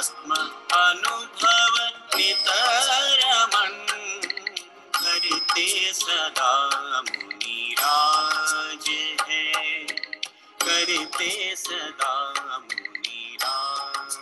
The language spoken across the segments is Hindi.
आत्म अनुभव नितरमन करते सदा मुनिराज है, करते सदा मुनिराज।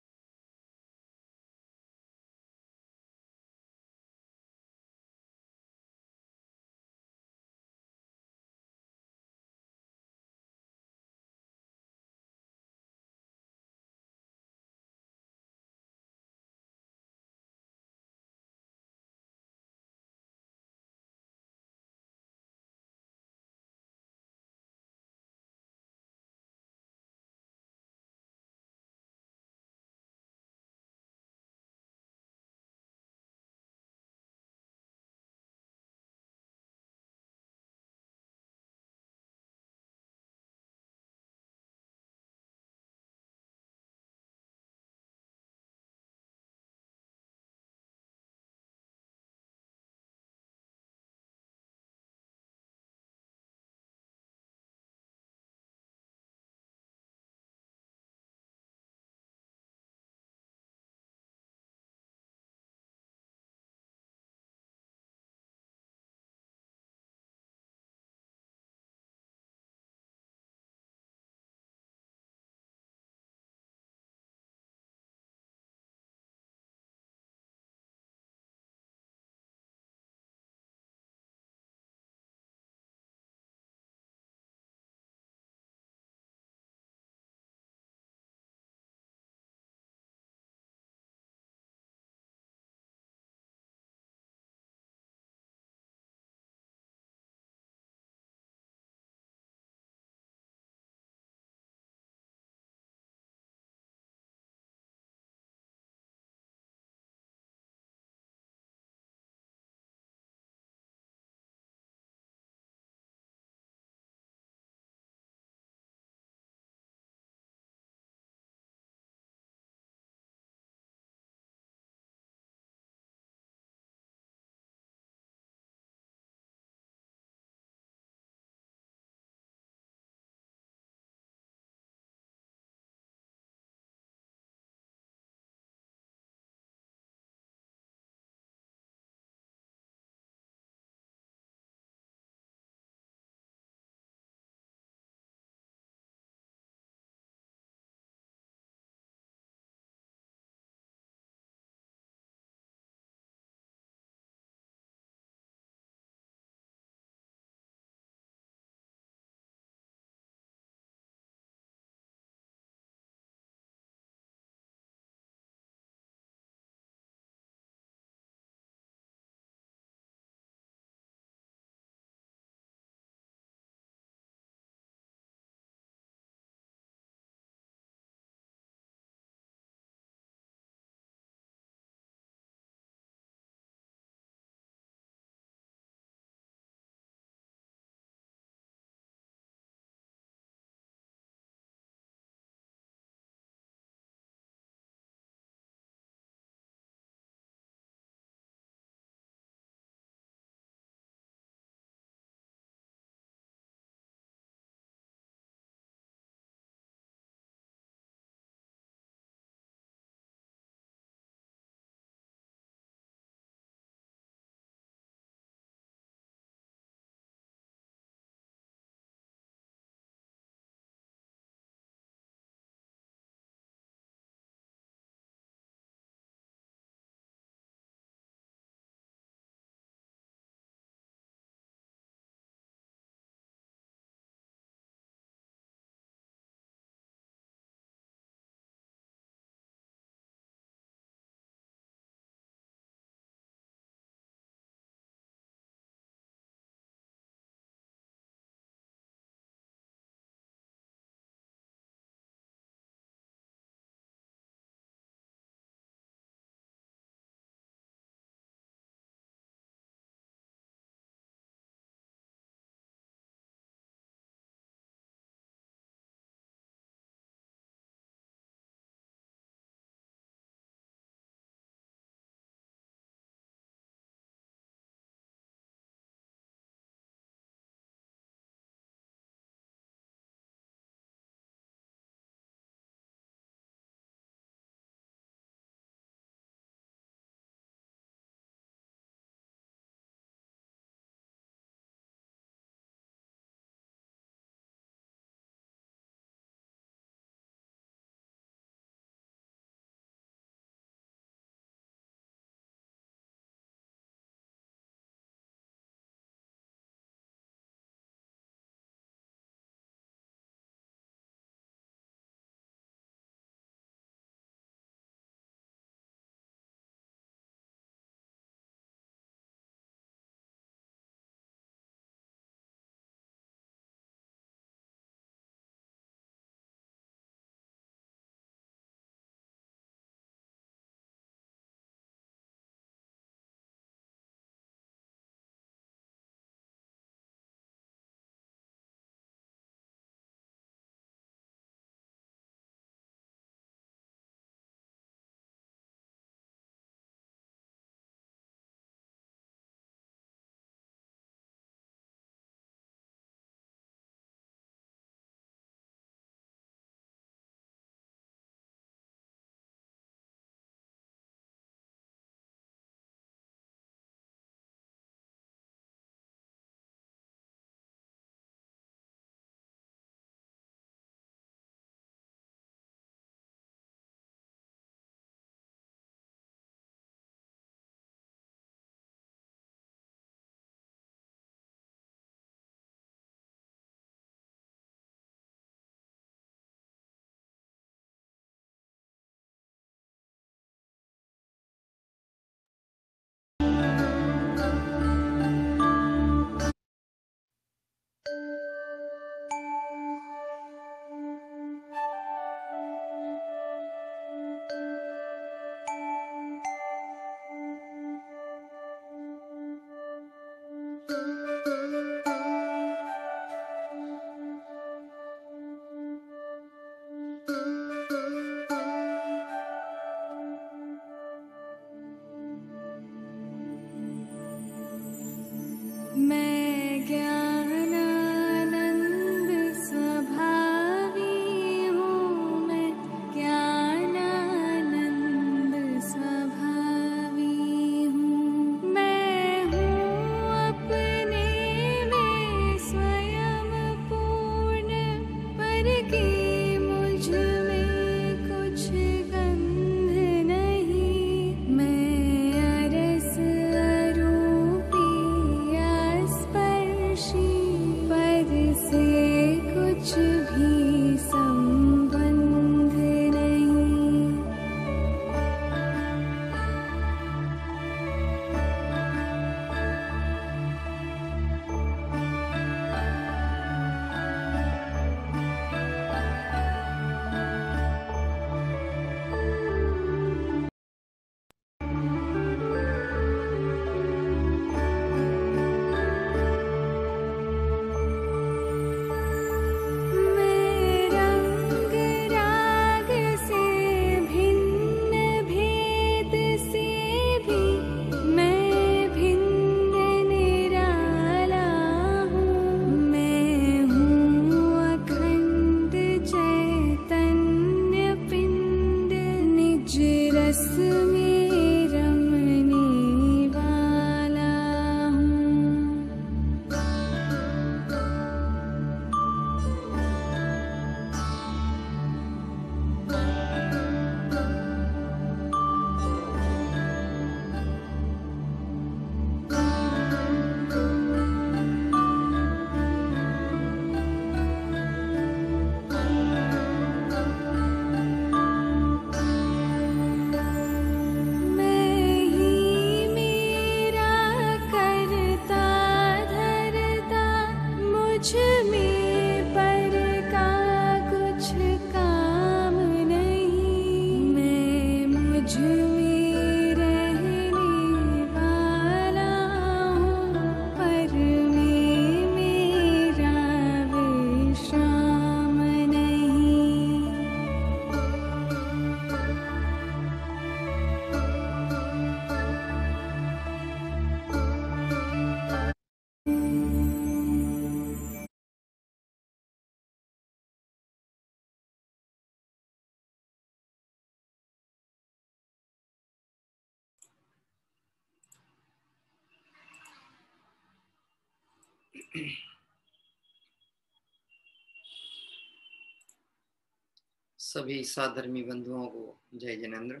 सभी साधर्मी बंधुओं को जय जिनेन्द्र।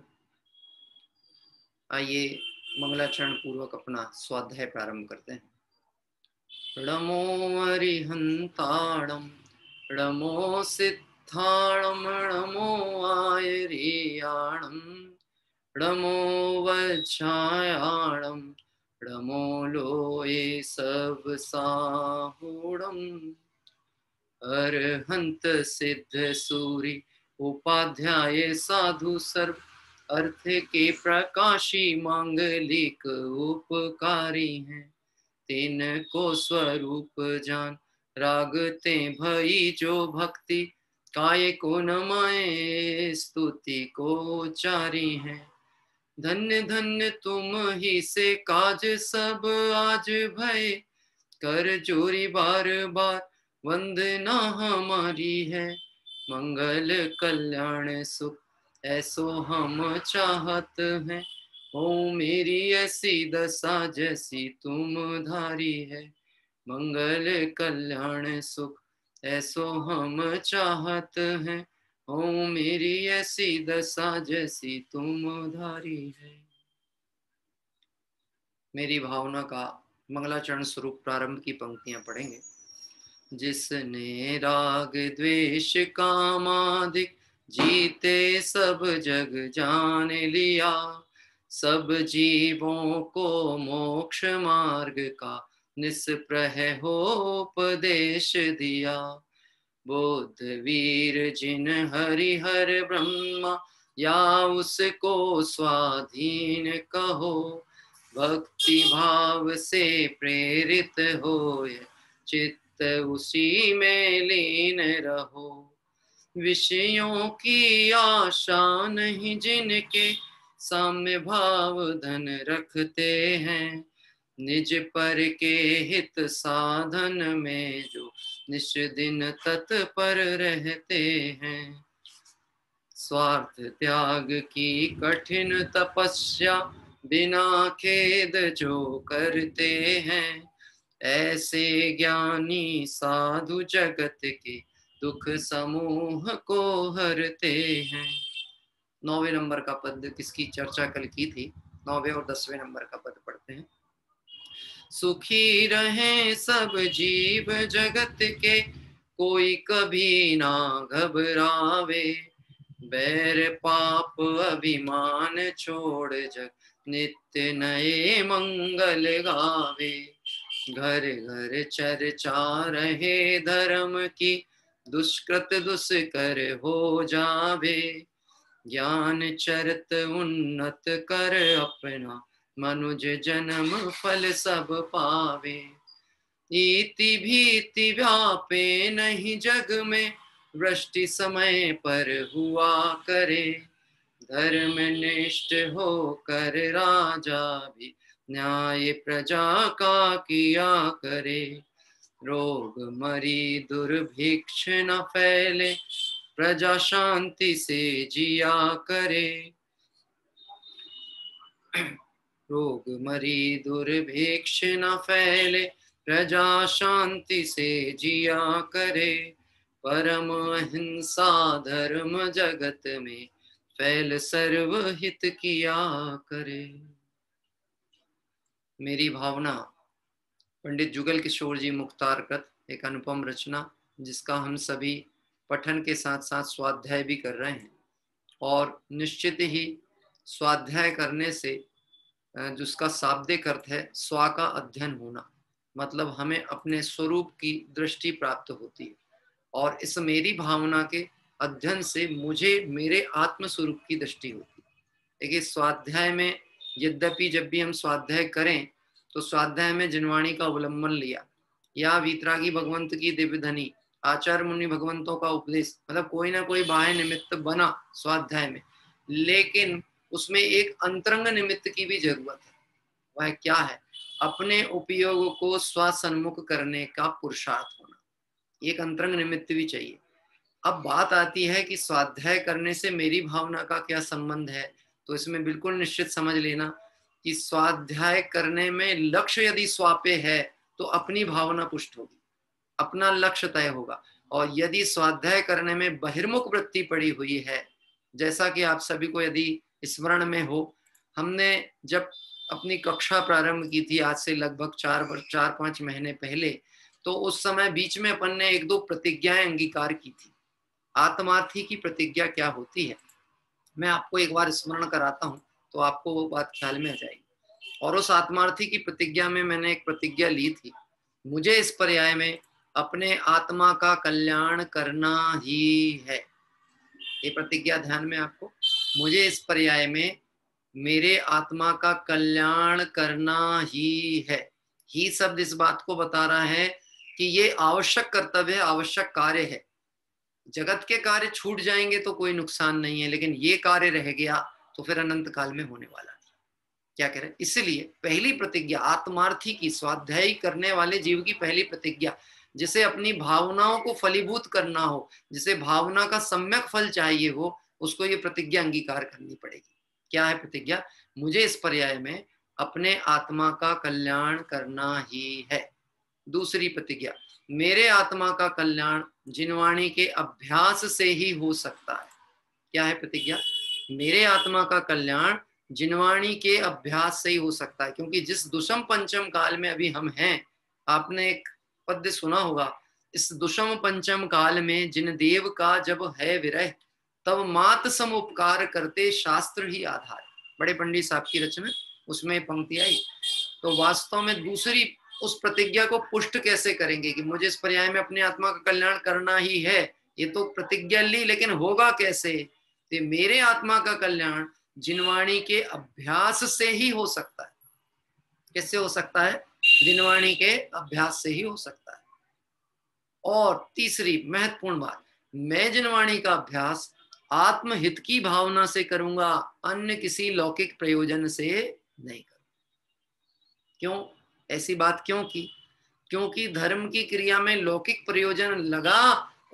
आइए मंगलाचरण पूर्वक अपना स्वाध्याय प्रारंभ करते हैं। णमो अरिहंताणम णमो सिद्धाणम णमो आयरियाणम णमो वज्रायाणम णमो लोये सब साहूणम अरहंत सिद्ध सूरि उपाध्याय साधु सर्व अर्थ के प्रकाशी मांगलिक उपकारी हैं। तीन को स्वरूप जान रागते भई जो भक्ति काय को नमाए स्तुति को चारी हैं। धन्य धन्य तुम ही से काज सब आज भय कर जोरी बार बार वंदना हमारी है। मंगल कल्याण सुख ऐसो हम चाहत हैं। हो मेरी ऐसी दशा जैसी तुम धारी है। मंगल कल्याण सुख ऐसो हम चाहत हैं। हो मेरी ऐसी दशा जैसी तुम धारी है। मेरी भावना का मंगलाचरण स्वरूप प्रारंभ की पंक्तियां पढ़ेंगे। जिसने राग द्वेष कामादिक जीते सब जग जान लिया, सब जीवों को मोक्ष मार्ग का निष्प्रह होपदेश दिया। बुद्ध वीर जिन हरिहर ब्रह्मा, या उसको स्वाधीन कहो। भक्ति भाव से प्रेरित होए, चित्त उसी में लीन रहो। विषयों की आशा नहीं जिनके, साम्य भाव धन रखते हैं। निज पर के हित साधन में जो निश दिन तत्पर रहते हैं। स्वार्थ त्याग की कठिन तपस्या, बिना खेद जो करते हैं। ऐसे ज्ञानी साधु जगत के दुख समूह को हरते हैं। 9वें नंबर का पद किसकी चर्चा कल की थी, 9वें और 10वें नंबर का पद पढ़ते हैं। सुखी रहें सब जीव जगत के, कोई कभी ना घबरावे। बैर पाप अभिमान छोड़ जग, नित्य नए मंगल गावे। घर घर चर्चा रहे धर्म की, दुष्कृत दुष्कर हो जावे। ज्ञान चरित उन्नत कर अपना, मनुज जन्म फल सब पावे। इति भीति व्यापे नहीं जग में, वृष्टि समय पर हुआ करे। धर्म निष्ठ होकर राजा भी, न्याय प्रजा का किया करे। रोग मरी दुर्भिक्ष न फैले, प्रजा शांति से जिया करे। रोग मरी दुर्भिक्ष न फैले, प्रजा शांति से जिया करे। परम अहिंसा धर्म जगत में, फैल सर्व हित किया करे। मेरी भावना पंडित जुगल किशोर जी मुख्तारकृत एक अनुपम रचना, जिसका हम सभी पठन के साथ साथ स्वाध्याय भी कर रहे हैं। और निश्चित ही स्वाध्याय करने से जिसका शाब्दिक अर्थ है स्वा का अध्ययन होना, मतलब हमें अपने स्वरूप की दृष्टि प्राप्त होती है। और इस मेरी भावना के अध्ययन से मुझे मेरे आत्म स्वरूप की दृष्टि होती है। देखिए स्वाध्याय में यद्यपि जब भी हम स्वाध्याय करें तो स्वाध्याय में जिनवाणी का अवलंबन लिया, या वीतरागी भगवंत की दिव्य धनी, आचार्य मुनि भगवंतों का उपदेश, मतलब कोई ना कोई बाह्य निमित्त बना स्वाध्याय में, लेकिन उसमें एक अंतरंग निमित्त की भी जरूरत है। वह क्या है? अपने उपयोग को स्वसन्मुख करने का पुरुषार्थ होना, एक अंतरंग निमित्त भी चाहिए। अब बात आती है कि स्वाध्याय करने से मेरी भावना का क्या संबंध है, तो इसमें बिल्कुल निश्चित समझ लेना कि स्वाध्याय करने में लक्ष्य यदि स्वापे है तो अपनी भावना पुष्ट होगी, अपना लक्ष्य तय होगा। और यदि स्वाध्याय करने में बहिर्मुख वृत्ति पड़ी हुई है, जैसा कि आप सभी को यदि स्मरण में हो, हमने जब अपनी कक्षा प्रारंभ की थी आज से लगभग 4-5 महीने पहले, तो उस समय बीच में अपन ने 1-2 प्रतिज्ञाएं अंगीकार की थी। आत्मार्थी की प्रतिज्ञा क्या होती है, मैं आपको एक बार स्मरण कराता हूं तो आपको वो बात ख्याल में आ जाएगी। और उस आत्मार्थी की प्रतिज्ञा में मैंने एक प्रतिज्ञा ली थी, मुझे इस पर्याय में अपने आत्मा का कल्याण करना ही है। ये प्रतिज्ञा ध्यान में आपको, मुझे इस पर्याय में मेरे आत्मा का कल्याण करना ही है। ही शब्द इस बात को बता रहा है कि ये आवश्यक कर्तव्य है, आवश्यक कार्य है। जगत के कार्य छूट जाएंगे तो कोई नुकसान नहीं है, लेकिन ये कार्य रह गया तो फिर अनंत काल में होने वाला नहीं। क्या कह रहे हैं? इसलिए पहली प्रतिज्ञा आत्मार्थी की, स्वाध्याय करने वाले जीव की पहली प्रतिज्ञा, जिसे अपनी भावनाओं को फलीभूत करना हो, जिसे भावना का सम्यक फल चाहिए हो, उसको ये प्रतिज्ञा अंगीकार करनी पड़ेगी। क्या है प्रतिज्ञा? मुझे इस पर्याय में अपने आत्मा का कल्याण करना ही है। दूसरी प्रतिज्ञा, मेरे आत्मा का कल्याण जिनवाणी के अभ्यास से ही हो सकता है। क्या है प्रतिज्ञा? मेरे आत्मा का कल्याण जिनवाणी के अभ्यास से ही हो सकता है, क्योंकि जिस दुषम पंचम काल में अभी हम हैं, आपने एक पद्य सुना होगा, इस दुषम पंचम काल में जिन देव का जब है विरह, तब मात सम उपकार करते शास्त्र ही आधार। बड़े पंडित साहब की रचना, उसमें पंक्ति आई। तो वास्तव में दूसरी उस प्रतिज्ञा को पुष्ट कैसे करेंगे कि मुझे इस पर्याय में अपनी आत्मा का कल्याण करना ही है? ये तो प्रतिज्ञा ली, लेकिन होगा कैसे? तो मेरे आत्मा का कल्याण जिनवाणी के अभ्यास से ही हो सकता है। कैसे हो सकता है? जिनवाणी के अभ्यास से ही हो सकता है। और तीसरी महत्वपूर्ण बात, मैं जिनवाणी का अभ्यास आत्महित की भावना से करूंगा, अन्य किसी लौकिक प्रयोजन से नहीं करूंगा। क्यों ऐसी बात क्यों की? क्योंकि धर्म की क्रिया में लौकिक प्रयोजन लगा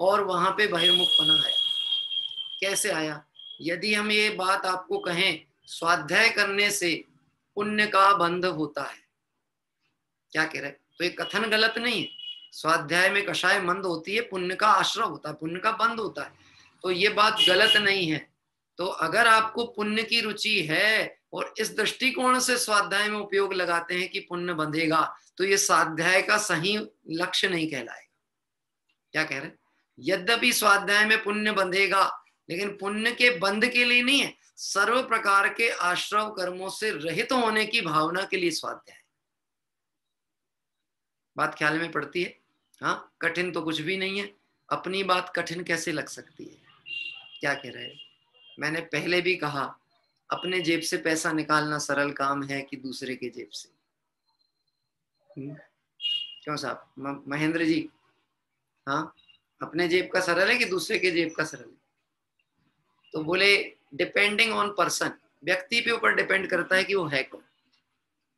और वहां पे बहिर्मुखपना आया। कैसे आया? यदि हम ये बात आपको कहें स्वाध्याय करने से पुण्य का बंध होता है, क्या कह रहे? तो ये कथन गलत नहीं है। स्वाध्याय में कषाय मंद होती है, पुण्य का आश्रय होता है, पुण्य का बंध होता है, तो ये बात गलत नहीं है। तो अगर आपको पुण्य की रुचि है और इस दृष्टिकोण से स्वाध्याय में उपयोग लगाते हैं कि पुण्य बंधेगा, तो ये स्वाध्याय का सही लक्ष्य नहीं कहलाएगा। क्या कह रहे? यद्यपि स्वाध्याय में पुण्य बंधेगा, लेकिन पुण्य के बंध के लिए नहीं है, सर्व प्रकार के आश्रव कर्मों से रहित होने की भावना के लिए स्वाध्याय। बात ख्याल में पड़ती है? हाँ, कठिन तो कुछ भी नहीं है। अपनी बात कठिन कैसे लग सकती है? क्या कह रहे हैं? मैंने पहले भी कहा, अपने जेब से पैसा निकालना सरल काम है कि दूसरे के जेब से? क्यों साहब महेंद्र जी? हाँ, अपने जेब का सरल है कि दूसरे के जेब का सरल है? तो बोले डिपेंडिंग ऑन पर्सन, व्यक्ति पे ऊपर डिपेंड करता है कि वो है कौन।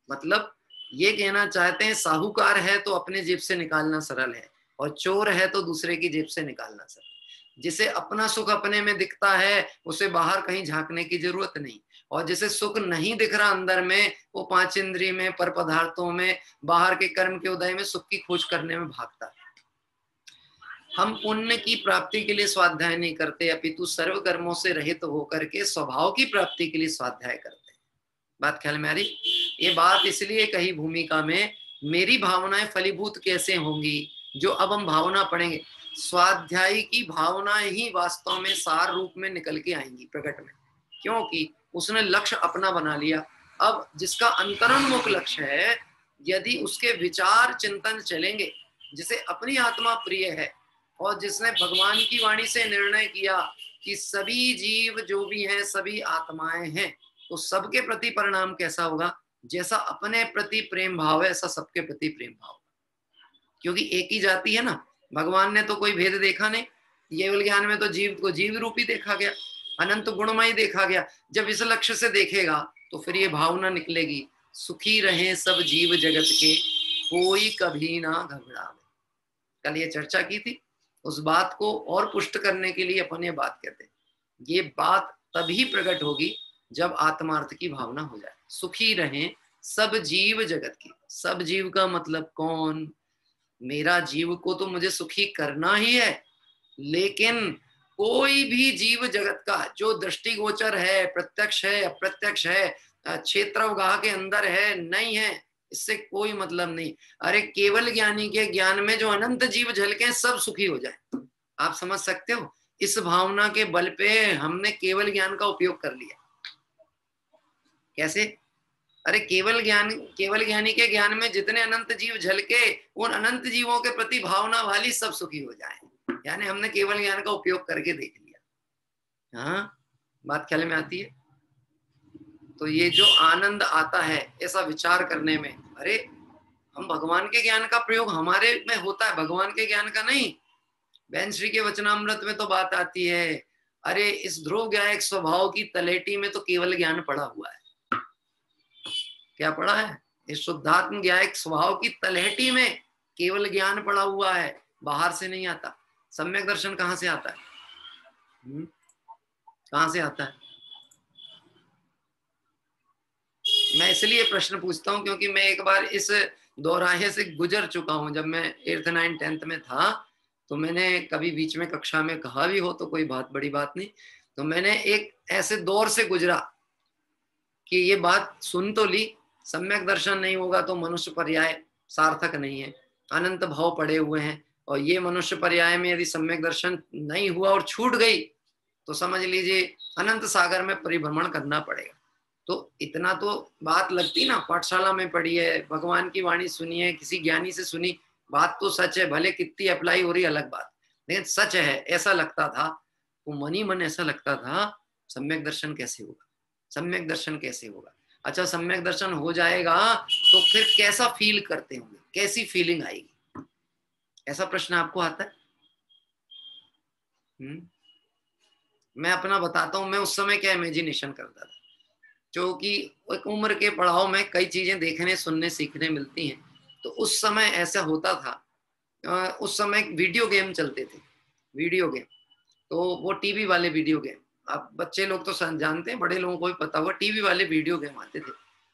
मतलब ये कहना चाहते हैं साहूकार है तो अपने जेब से निकालना सरल है, और चोर है तो दूसरे की जेब से निकालना सरल। जिसे अपना सुख अपने में दिखता है उसे बाहर कहीं झांकने की जरूरत नहीं, और जिसे सुख नहीं दिख रहा अंदर में, वो पांच इंद्रिय में, पर पदार्थों में, बाहर के कर्म के उदय में सुख की खोज करने में भागता है। हम पुण्य की प्राप्ति के लिए स्वाध्याय नहीं करते, अपितु सर्व कर्मों से रहित होकर के स्वभाव की प्राप्ति के लिए स्वाध्याय करते हैं। बात ख्याल में आ रही? ये बात इसलिए कही भूमिका में, मेरी भावनाएं फलीभूत कैसे होंगी? जो अब हम भावना पढ़ेंगे, स्वाध्यायी की भावना ही वास्तव में सार रूप में निकल के आएंगी प्रकट में, क्योंकि उसने लक्ष्य अपना बना लिया। अब जिसका अंतरंगमुख लक्ष्य है, यदि उसके विचार चिंतन चलेंगे, जिसे अपनी आत्मा प्रिय है और जिसने भगवान की वाणी से निर्णय किया कि सभी जीव जो भी हैं सभी आत्माएं हैं, तो सबके प्रति परिणाम कैसा होगा? जैसा अपने प्रति प्रेम भाव है ऐसा सबके प्रति प्रेम भाव, क्योंकि एक ही जाति है ना। भगवान ने तो कोई भेद देखा नहीं, केवल ज्ञान में तो जीव को जीव रूपी देखा गया, अनंत गुणमय देखा गया। जब इस लक्ष्य से देखेगा तो फिर ये भावना निकलेगी, सुखी रहे सब जीव जगत के, कोई कभी ना घबरावे। कल ये चर्चा की थी, उस बात को और पुष्ट करने के लिए अपन ये बात कहते हैं। ये बात तभी प्रकट होगी जब आत्मार्थ की भावना हो जाए। सुखी रहें सब जीव जगत की। सब जीव का मतलब कौन? मेरा जीव को तो मुझे सुखी करना ही है, लेकिन कोई भी जीव जगत का जो दृष्टिगोचर है, प्रत्यक्ष है, अप्रत्यक्ष है, क्षेत्रवगाह के अंदर है, नहीं है, इससे कोई मतलब नहीं। अरे केवल ज्ञानी के ज्ञान में जो अनंत जीव झलके सब सुखी हो जाए। आप समझ सकते हो? इस भावना के बल पे हमने केवल ज्ञान का उपयोग कर लिया। कैसे? अरे केवल ज्ञानी के ज्ञान में जितने अनंत जीव झलके, उन अनंत जीवों के प्रति भावना वाली सब सुखी हो जाए, यानी हमने केवल ज्ञान का उपयोग करके देख लिया। हाँ, बात ख्याल में आती है? तो ये जो आनंद आता है ऐसा विचार करने में, अरे हम भगवान के ज्ञान का प्रयोग हमारे में होता है, भगवान के ज्ञान का नहीं। बहन श्री के वचनामृत में तो बात आती है, अरे इस ध्रुव ज्ञायक स्वभाव की तलेटी में तो केवल ज्ञान पड़ा हुआ है। क्या पड़ा है? इस शुद्धात्म ज्ञायक स्वभाव की तलहटी में केवल ज्ञान पड़ा हुआ है, बाहर से नहीं आता। सम्यक दर्शन कहाँ से आता है? कहाँ से आता है? मैं इसलिए प्रश्न पूछता हूं क्योंकि मैं एक बार इस दोराहे से गुजर चुका हूं। जब मैं 8th 9th 10th में था तो मैंने कभी बीच में कक्षा में कहा भी हो तो कोई बड़ी बात नहीं, तो मैंने एक ऐसे दौर से गुजरा कि ये बात सुन तो ली, सम्यक दर्शन नहीं होगा तो मनुष्य पर्याय सार्थक नहीं है, अनंत भाव पड़े हुए हैं, और ये मनुष्य पर्याय में यदि सम्यक दर्शन नहीं हुआ और छूट गई तो समझ लीजिए अनंत सागर में परिभ्रमण करना पड़ेगा। तो इतना तो बात लगती ना, पाठशाला में पढ़ी है, भगवान की वाणी सुनी है, किसी ज्ञानी से सुनी, बात तो सच है, भले कितनी अप्लाई हो रही अलग बात, लेकिन सच है ऐसा लगता था। वो मन ही मन ऐसा लगता था, सम्यक दर्शन कैसे होगा, सम्यक दर्शन कैसे होगा। अच्छा सम्यक दर्शन हो जाएगा तो फिर कैसा फील करते होंगे, कैसी फीलिंग आएगी, ऐसा प्रश्न आपको आता है? मैं अपना बताता हूँ, मैं उस समय क्या इमेजिनेशन करता था, क्योंकि एक उम्र के पड़ाव में कई चीजें देखने सुनने सीखने मिलती हैं। तो उस समय ऐसा होता था, उस समय वीडियो गेम चलते थे, वीडियो गेम, तो वो टीवी वाले वीडियो गेम, आप बच्चे लोग तो जानते हैं, बड़े लोगों को भी पता होगा, टीवी वाले वीडियो गेम आते थे।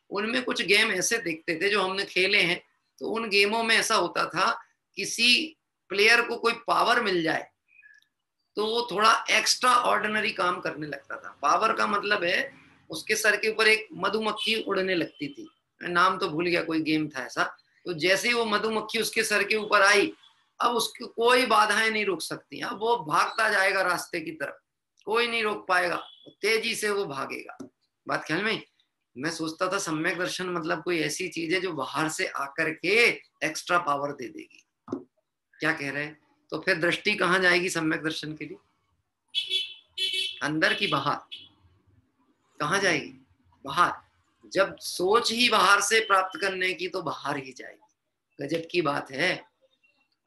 उनमें कुछ गेम ऐसे देखते थे जो हमने खेले हैं, तो उन गेमों में ऐसा होता था, किसी प्लेयर को कोई पावर मिल जाए तो वो थोड़ा एक्स्ट्रा ऑर्डिनरी काम करने लगता था। पावर का मतलब है उसके सर के ऊपर एक मधुमक्खी उड़ने लगती थी, नाम तो भूल गया, कोई गेम था ऐसा। तो जैसे ही वो मधुमक्खी उसके सर के ऊपर आई, अब उसकी कोई बाधाएं नहीं रोक सकती, अब वो भागता जाएगा रास्ते की तरफ, कोई नहीं रोक पाएगा, तेजी से वो भागेगा। बात ख्याल में? मैं सोचता था सम्यक दर्शन मतलब कोई ऐसी चीज है जो बाहर से आकर के एक्स्ट्रा पावर दे देगी। क्या कह रहे हैं? तो फिर दृष्टि कहाँ जाएगी सम्यक दर्शन के लिए? अंदर की बाहर? कहाँ जाएगी? बाहर। जब सोच ही बाहर से प्राप्त करने की तो बाहर ही जाएगी। गजब की बात है।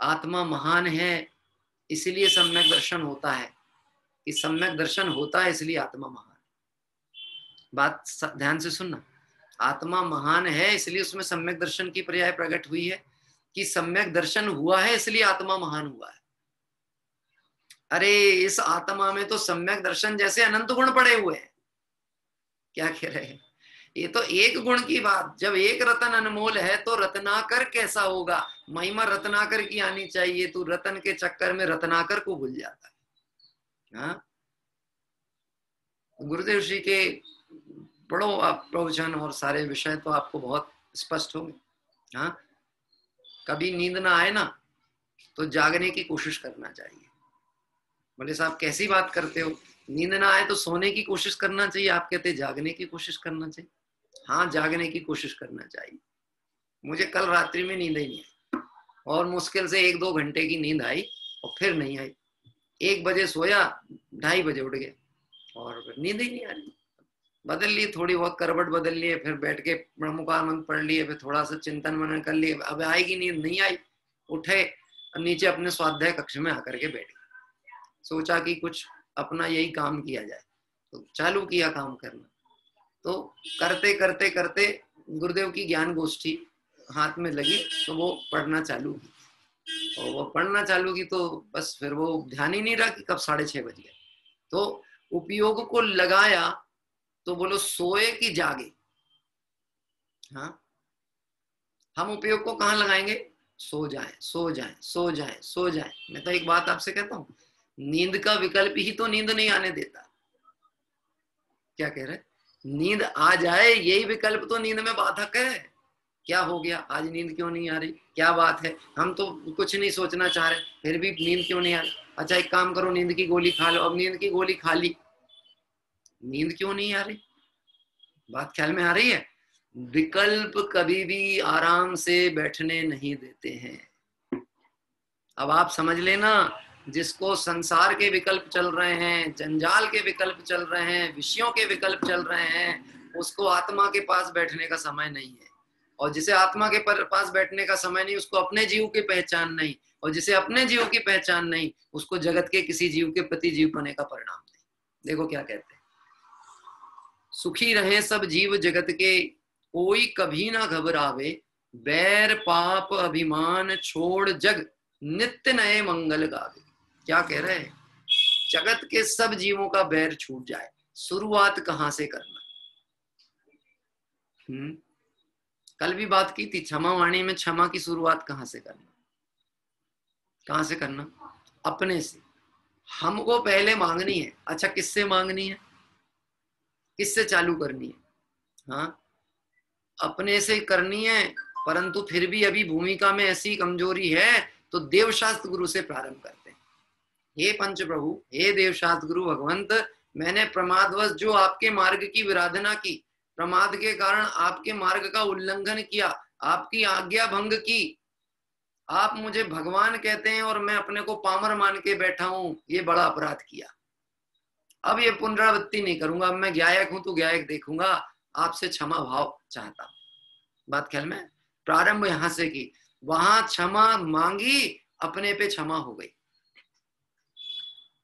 आत्मा महान है इसलिए सम्यक दर्शन होता है, कि सम्यक दर्शन होता है इसलिए आत्मा महान। बात ध्यान से सुनना, आत्मा महान है इसलिए उसमें सम्यक दर्शन की पर्याय प्रकट हुई है, कि सम्यक दर्शन हुआ है इसलिए आत्मा महान हुआ है। अरे इस आत्मा में तो सम्यक दर्शन जैसे अनंत गुण पड़े हुए हैं। क्या कह रहे हैं? ये तो एक गुण की बात, जब एक रतन अनमोल है तो रत्नाकर कैसा होगा? महिमा रत्नाकर की आनी चाहिए, तू रतन के चक्कर में रत्नाकर को भूल जाता है। हाँ, गुरुदेव श्री के पढ़ो आप प्रवचन और सारे विषय तो आपको बहुत स्पष्ट होंगे। हाँ, कभी नींद ना आए ना तो जागने की कोशिश करना चाहिए। बोले साहब कैसी बात करते हो, नींद ना आए तो सोने की कोशिश करना चाहिए, आप कहते जागने की कोशिश करना चाहिए। हाँ, जागने की कोशिश करना चाहिए। मुझे कल रात्रि में नींद ही नहीं आई, और मुश्किल से 1-2 घंटे की नींद आई और फिर नहीं आई। 1 बजे सोया, 2:30 बजे उठ गया और फिर नींद ही नहीं आ रही। बदल लिए, थोड़ी बहुत करवट बदल लिए, फिर बैठ के ब्रह्मकार मंत्र पढ़ लिए, फिर थोड़ा सा चिंतन मनन कर लिए, अब आएगी नींद, नहीं आई। उठे और नीचे अपने स्वाध्याय कक्ष में आकर के बैठ गए। सोचा कि कुछ अपना यही काम किया जाए, तो चालू किया काम करना। तो करते करते करते गुरुदेव की ज्ञान गोष्ठी हाथ में लगी, तो वो पढ़ना चालू की, और वो पढ़ना चालू की तो बस फिर वो ध्यान ही नहीं रहा कि कब 6:30 बज गए। तो उपयोग को लगाया तो बोलो सोए कि जागे। हाँ, हम उपयोग को कहाँ लगाएंगे? सो जाए सो जाए सो जाए सो जाए। मैं तो एक बात आपसे कहता हूँ, नींद का विकल्प ही तो नींद नहीं आने देता। क्या कह रहे? नींद आ जाए यही विकल्प तो नींद में बाधक है। क्या हो गया, आज नींद क्यों नहीं आ रही, क्या बात है, हम तो कुछ नहीं सोचना चाह रहे, फिर भी नींद क्यों नहीं आ रही? अच्छा एक काम करो, नींद की गोली खा लो। अब नींद की गोली खा ली, नींद क्यों नहीं आ रही? बात ख्याल में आ रही है? विकल्प कभी भी आराम से बैठने नहीं देते हैं। अब आप समझ लेना, जिसको संसार के विकल्प चल रहे हैं, जंजाल के विकल्प चल रहे हैं, विषयों के विकल्प चल रहे हैं, उसको आत्मा के पास बैठने का समय नहीं है। और जिसे आत्मा के पास बैठने का समय नहीं, उसको अपने जीव की पहचान नहीं, और जिसे अपने जीव की पहचान नहीं, उसको जगत के किसी जीव के प्रति जीव बने का परिणाम नहीं। देखो क्या कहते हैं, सुखी रहे सब जीव जगत के, कोई कभी ना घबरावे, बैर पाप अभिमान छोड़ जग नित्य नए मंगल गावे। क्या कह रहे हैं? जगत के सब जीवों का बैर छूट जाए, शुरुआत कहां से करना? कल भी बात की थी, क्षमा वाणी में क्षमा की शुरुआत कहां से करना? कहां से करना? अपने से। हमको पहले मांगनी है। अच्छा किससे मांगनी है, किससे चालू करनी है? हाँ, अपने से करनी है, परंतु फिर भी अभी भूमिका में ऐसी कमजोरी है तो देवशास्त्र गुरु से प्रारंभ करते हैं। हे पंच प्रभु, हे देवशास्त्र गुरु भगवंत, मैंने प्रमादवश जो आपके मार्ग की विराधना की, प्रमाद के कारण आपके मार्ग का उल्लंघन किया, आपकी आज्ञा भंग की, आप मुझे भगवान कहते हैं और मैं अपने को पामर मान के बैठा हूं, ये बड़ा अपराध किया। अब ये पुनरावृत्ति नहीं करूंगा, अब मैं गायक हूं तो गायक देखूंगा, आपसे क्षमा भाव चाहता। बात ख्याल में, प्रारंभ यहां से की, वहां क्षमा मांगी, अपने पे क्षमा हो गई,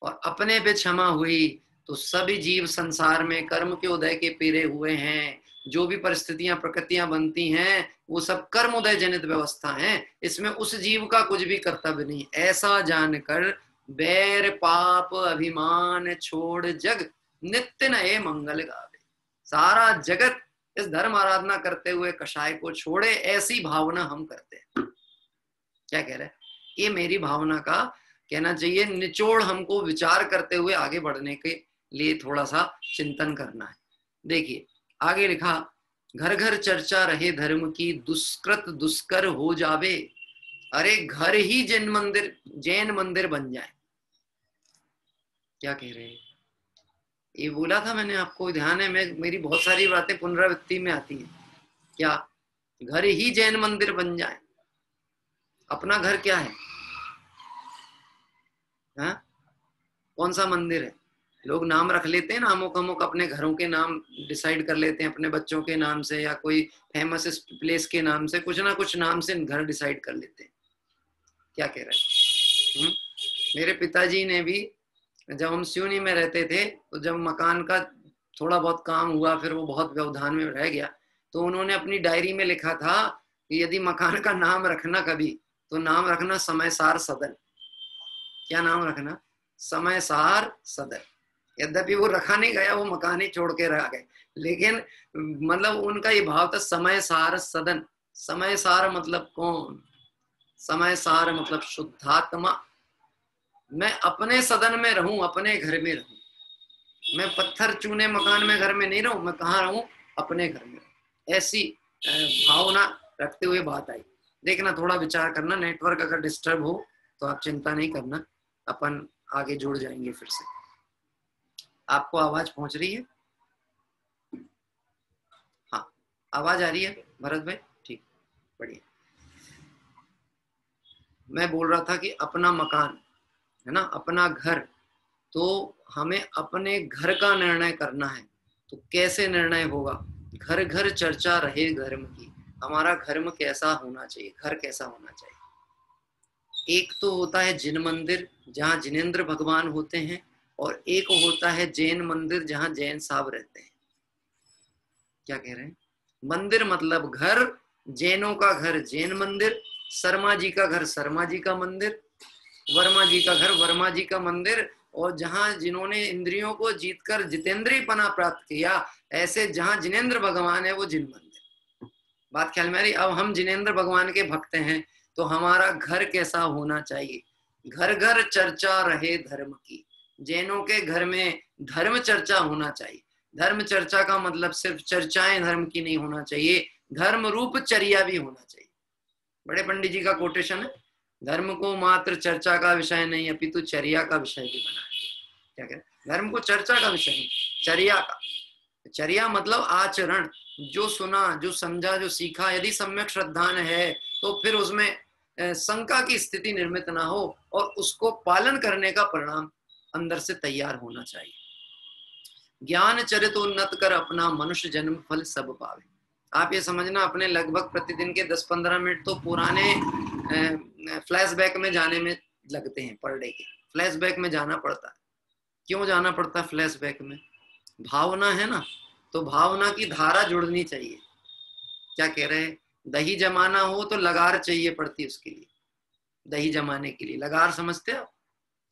और अपने पे क्षमा हुई तो सभी जीव संसार में कर्म के उदय के पीरे हुए हैं। जो भी परिस्थितियां प्रकृतियां बनती हैं वो सब कर्म उदय जनित व्यवस्था है, इसमें उस जीव का कुछ भी कर्तव्य नहीं। ऐसा जानकर बैर पाप अभिमान छोड़ जग नित्य नए मंगल गावे। सारा जगत इस धर्म आराधना करते हुए कषाय को छोड़े, ऐसी भावना हम करते हैं। क्या कह रहे हैं, ये मेरी भावना का कहना चाहिए, निचोड़ हमको विचार करते हुए आगे बढ़ने के लिए थोड़ा सा चिंतन करना है। देखिए आगे लिखा, घर घर चर्चा रहे धर्म की, दुष्कृत दुष्कर हो जावे। अरे घर ही जैन मंदिर बन जाए। क्या कह रहे हैं, ये बोला था मैंने, आपको ध्यान है, मेरी बहुत सारी बातें पुनरावृत्ति में आती हैं। क्या, घर ही जैन मंदिर बन जाए। अपना घर क्या है, हाँ? कौन सा मंदिर है? लोग नाम रख लेते हैं ना, अमुक अमुक अपने घरों के नाम डिसाइड कर लेते हैं, अपने बच्चों के नाम से या कोई फेमस प्लेस के नाम से, कुछ ना कुछ नाम से घर डिसाइड कर लेते हैं। क्या कह रहे हैं, मेरे पिताजी ने भी, जब हम सिवनी में रहते थे तो जब मकान का थोड़ा बहुत काम हुआ, फिर वो बहुत व्यवधान में रह गया, तो उन्होंने अपनी डायरी में लिखा था कि यदि मकान का नाम रखना कभी, तो नाम रखना समयसार सदन। क्या नाम रखना? समयसार सदन। यद्यपि वो रखा नहीं गया, वो मकान ही छोड़ के रह गए, लेकिन मतलब उनका ये भाव था समयसार सदन। समयसार मतलब कौन? समयसार मतलब शुद्धात्मा। मैं अपने सदन में रहूं, अपने घर में रहूं, मैं पत्थर चूने मकान में घर में नहीं रहूं, मैं कहाँ रहूं? अपने घर में। ऐसी भावना रखते हुए बात आई। देखना, थोड़ा विचार करना, नेटवर्क अगर डिस्टर्ब हो तो आप चिंता नहीं करना, अपन आगे जुड़ जाएंगे फिर से। आपको आवाज पहुंच रही है? हाँ, आवाज आ रही है भरत भाई? ठीक, बढ़िया। मैं बोल रहा था कि अपना मकान है ना, अपना घर, तो हमें अपने घर का निर्णय करना है। तो कैसे निर्णय होगा? घर घर चर्चा रहे धर्म की। हमारा धर्म कैसा होना चाहिए, घर कैसा होना चाहिए? एक तो होता है जिन मंदिर, जहाँ जिनेंद्र भगवान होते हैं, और एक होता है जैन मंदिर, जहाँ जैन साहब रहते हैं। क्या कह रहे हैं? मंदिर मतलब घर, जैनों का घर जैन मंदिर, शर्मा जी का घर शर्मा जी का मंदिर, वर्मा जी का घर वर्मा जी का मंदिर, और जहां जिन्होंने इंद्रियों को जीतकर जितेंद्रीय पना प्राप्त किया, ऐसे जहां जिनेंद्र भगवान है वो जिन मंदिर। बात ख्याल में आ रही? अब हम जिनेंद्र भगवान के भक्त हैं, तो हमारा घर कैसा होना चाहिए? घर घर चर्चा रहे धर्म की। जैनों के घर में धर्म चर्चा होना चाहिए। धर्म चर्चा का मतलब सिर्फ चर्चाएं धर्म की नहीं होना चाहिए, धर्म रूप चर्या भी होना चाहिए। बड़े पंडित जी का कोटेशन है, धर्म को मात्र चर्चा का विषय नहीं अपितु चर्या का विषय भी बना है। क्या कह रहे? धर्म को चर्चा का विषय नहीं, चर्या का। चर्या मतलब आचरण, जो सुना, जो समझा, जो सीखा, यदि सम्यक श्रद्धान है तो फिर उसमें शंका की स्थिति निर्मित ना हो, और उसको पालन करने का परिणाम अंदर से तैयार होना चाहिए। ज्ञान चरितोन्नत कर अपना मनुष्य जन्म फल सब पावे। आप ये समझना, अपने लगभग प्रतिदिन के 10-15 मिनट तो पुराने फ्लैशबैक में जाने में लगते हैं। पर डे के फ्लैशबैक में जाना पड़ता है। क्यों जाना पड़ता है फ्लैशबैक में? भावना है ना, तो भावना की धारा जुड़नी चाहिए। क्या कह रहे हैं? दही जमाना हो तो लगार चाहिए पड़ती, उसके लिए दही जमाने के लिए लगार समझते हो?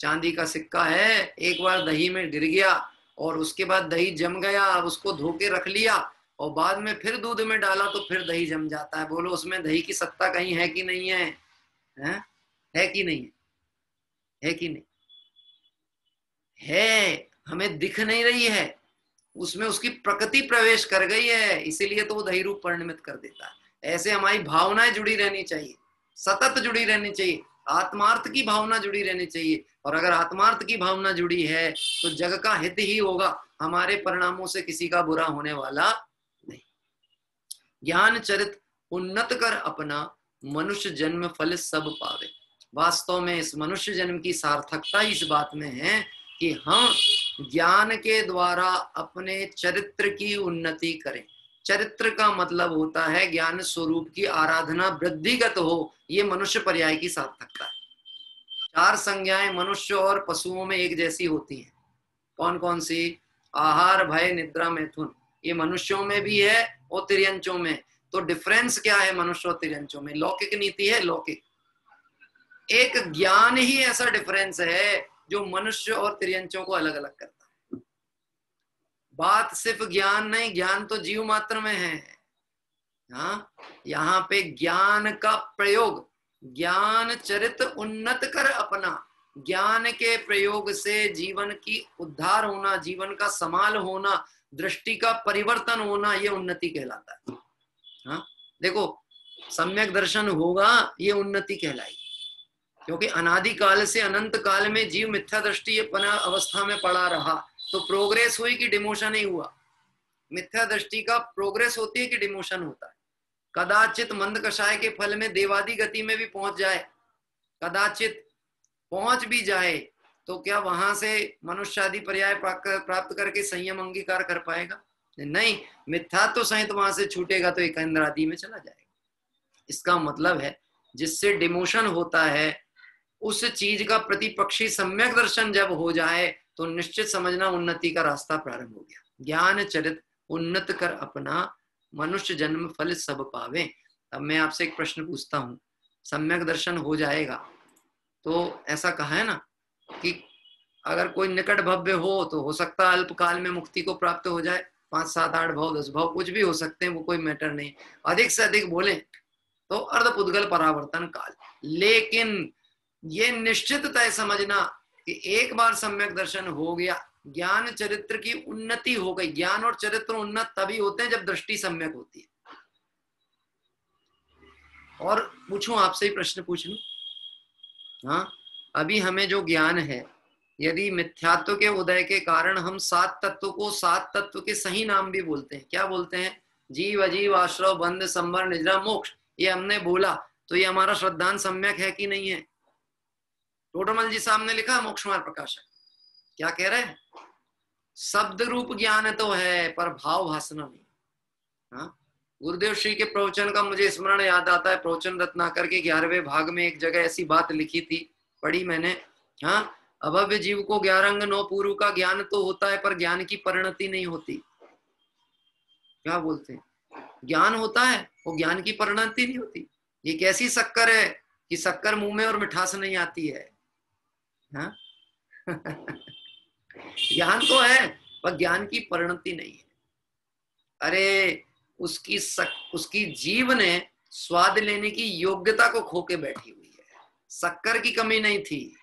चांदी का सिक्का है, एक बार दही में गिर गया और उसके बाद दही जम गया, अब उसको धो के रख लिया और बाद में फिर दूध में डाला तो फिर दही जम जाता है। बोलो उसमें दही की सत्ता कहीं है कि नहीं है? है कि नहीं है? है कि नहीं है? हमें दिख नहीं रही है, उसमें उसकी प्रकृति प्रवेश कर गई है, इसीलिए तो वो दही रूप परिणमित कर देता है। ऐसे हमारी भावनाएं जुड़ी रहनी चाहिए, सतत जुड़ी रहनी चाहिए, आत्मार्थ की भावना जुड़ी रहनी चाहिए। और अगर आत्मार्थ की भावना जुड़ी है तो जग का हित ही होगा, हमारे परिणामों से किसी का बुरा होने वाला नहीं। ज्ञान चरित उन्नत कर अपना, मनुष्य जन्म फल सब पावे। वास्तव में इस मनुष्य जन्म की सार्थकता इस बात में है कि हम ज्ञान के द्वारा अपने चरित्र की उन्नति करें। चरित्र का मतलब होता है ज्ञान स्वरूप की आराधना वृद्धिगत हो, ये मनुष्य पर्याय की सार्थकता है। 4 संज्ञाएं मनुष्य और पशुओं में एक जैसी होती हैं। कौन कौन सी? आहार, भय, निद्रा, मैथुन। ये मनुष्यों में भी है और तिर्यंचों में। तो डिफरेंस क्या है मनुष्य और तिर्यंचों में? लौकिक नीति है, लौकिक। एक ज्ञान ही ऐसा डिफरेंस है जो मनुष्य और तिर्यंचों को अलग अलग करता है। बात सिर्फ ज्ञान नहीं, ज्ञान तो जीव मात्र में है। हाँ, यहाँ पे ज्ञान का प्रयोग, ज्ञान चरित उन्नत कर अपना, ज्ञान के प्रयोग से जीवन की उद्धार होना, जीवन का समाल होना, दृष्टि का परिवर्तन होना, ये उन्नति कहलाता है। हाँ, देखो सम्यक दर्शन होगा, ये उन्नति कहलाएगी। क्योंकि अनादिकाल से अनंत काल में जीव मिथ्या दृष्टि अवस्था में पड़ा रहा, तो प्रोग्रेस हुई कि डिमोशन ही हुआ? मिथ्या दृष्टि का प्रोग्रेस होती है कि डिमोशन होता है? कदाचित मंद कषाय के फल में देवादी गति में भी पहुंच जाए, कदाचित पहुंच भी जाए, तो क्या वहां से मनुष्य आदि पर्याय प्राप्त करके संयम अंगीकार कर पाएगा? नहीं, मिथ्या तो सहित वहां से छूटेगा तो एकेंद्र आदि में चला जाएगा। इसका मतलब है जिससे डिमोशन होता है उस चीज का प्रतिपक्षी सम्यक दर्शन जब हो जाए तो निश्चित समझना उन्नति का रास्ता प्रारंभ हो गया। ज्ञान चरित उन्नत कर अपना, मनुष्य जन्म फल सब पावे। अब मैं आपसे एक प्रश्न पूछता हूँ, सम्यक दर्शन हो जाएगा तो ऐसा कहा है ना कि अगर कोई निकट भव्य तो हो सकता है अल्पकाल में मुक्ति को प्राप्त हो जाए, 5, 7, 8 भाव, 10 भाव कुछ भी हो सकते हैं, वो कोई मैटर नहीं। अधिक से अधिक बोले तो अर्धपुद्गल परावर्तन काल। लेकिन ये निश्चित तय समझना कि एक बार सम्यक दर्शन हो गया, ज्ञान चरित्र की उन्नति हो गई। ज्ञान और चरित्र उन्नत तभी होते हैं जब दृष्टि सम्यक होती है। और पूछूं आपसे ही प्रश्न पूछ लूं? हाँ, अभी हमें जो ज्ञान है, यदि मिथ्यात्व के उदय के कारण हम 7 तत्व को 7 तत्व के सही नाम भी बोलते हैं, क्या बोलते हैं? जीव, अजीव, आश्रव, बंध, संवर, निद्रा, मोक्ष, ये हमने बोला, तो ये हमारा श्रद्धांत सम्यक है कि नहीं है? टोडरमल जी साहब ने लिखा मोक्ष मार्ग प्रकाशक, क्या कह रहे हैं? शब्द रूप ज्ञान तो है पर भाव भासना नहीं। हाँ, गुरुदेव श्री के प्रवचन का मुझे स्मरण याद आता है। प्रवचन रत्नाकर के 11वें भाग में एक जगह ऐसी बात लिखी थी, पढ़ी मैंने। हाँ, अभव्य जीव को 11 अंग 9 पूर्व का ज्ञान तो होता है पर ज्ञान की परिणति नहीं होती। क्या बोलते हैं? ज्ञान होता है वो ज्ञान की परिणति नहीं होती। ये कैसी शक्कर है कि शक्कर मुंह में और मिठास नहीं आती है? हाँ? ज्ञान तो है पर ज्ञान की परिणति नहीं है। अरे उसकी जीव ने स्वाद लेने की योग्यता को खो के बैठी हुई है। शक्कर की कमी नहीं थी।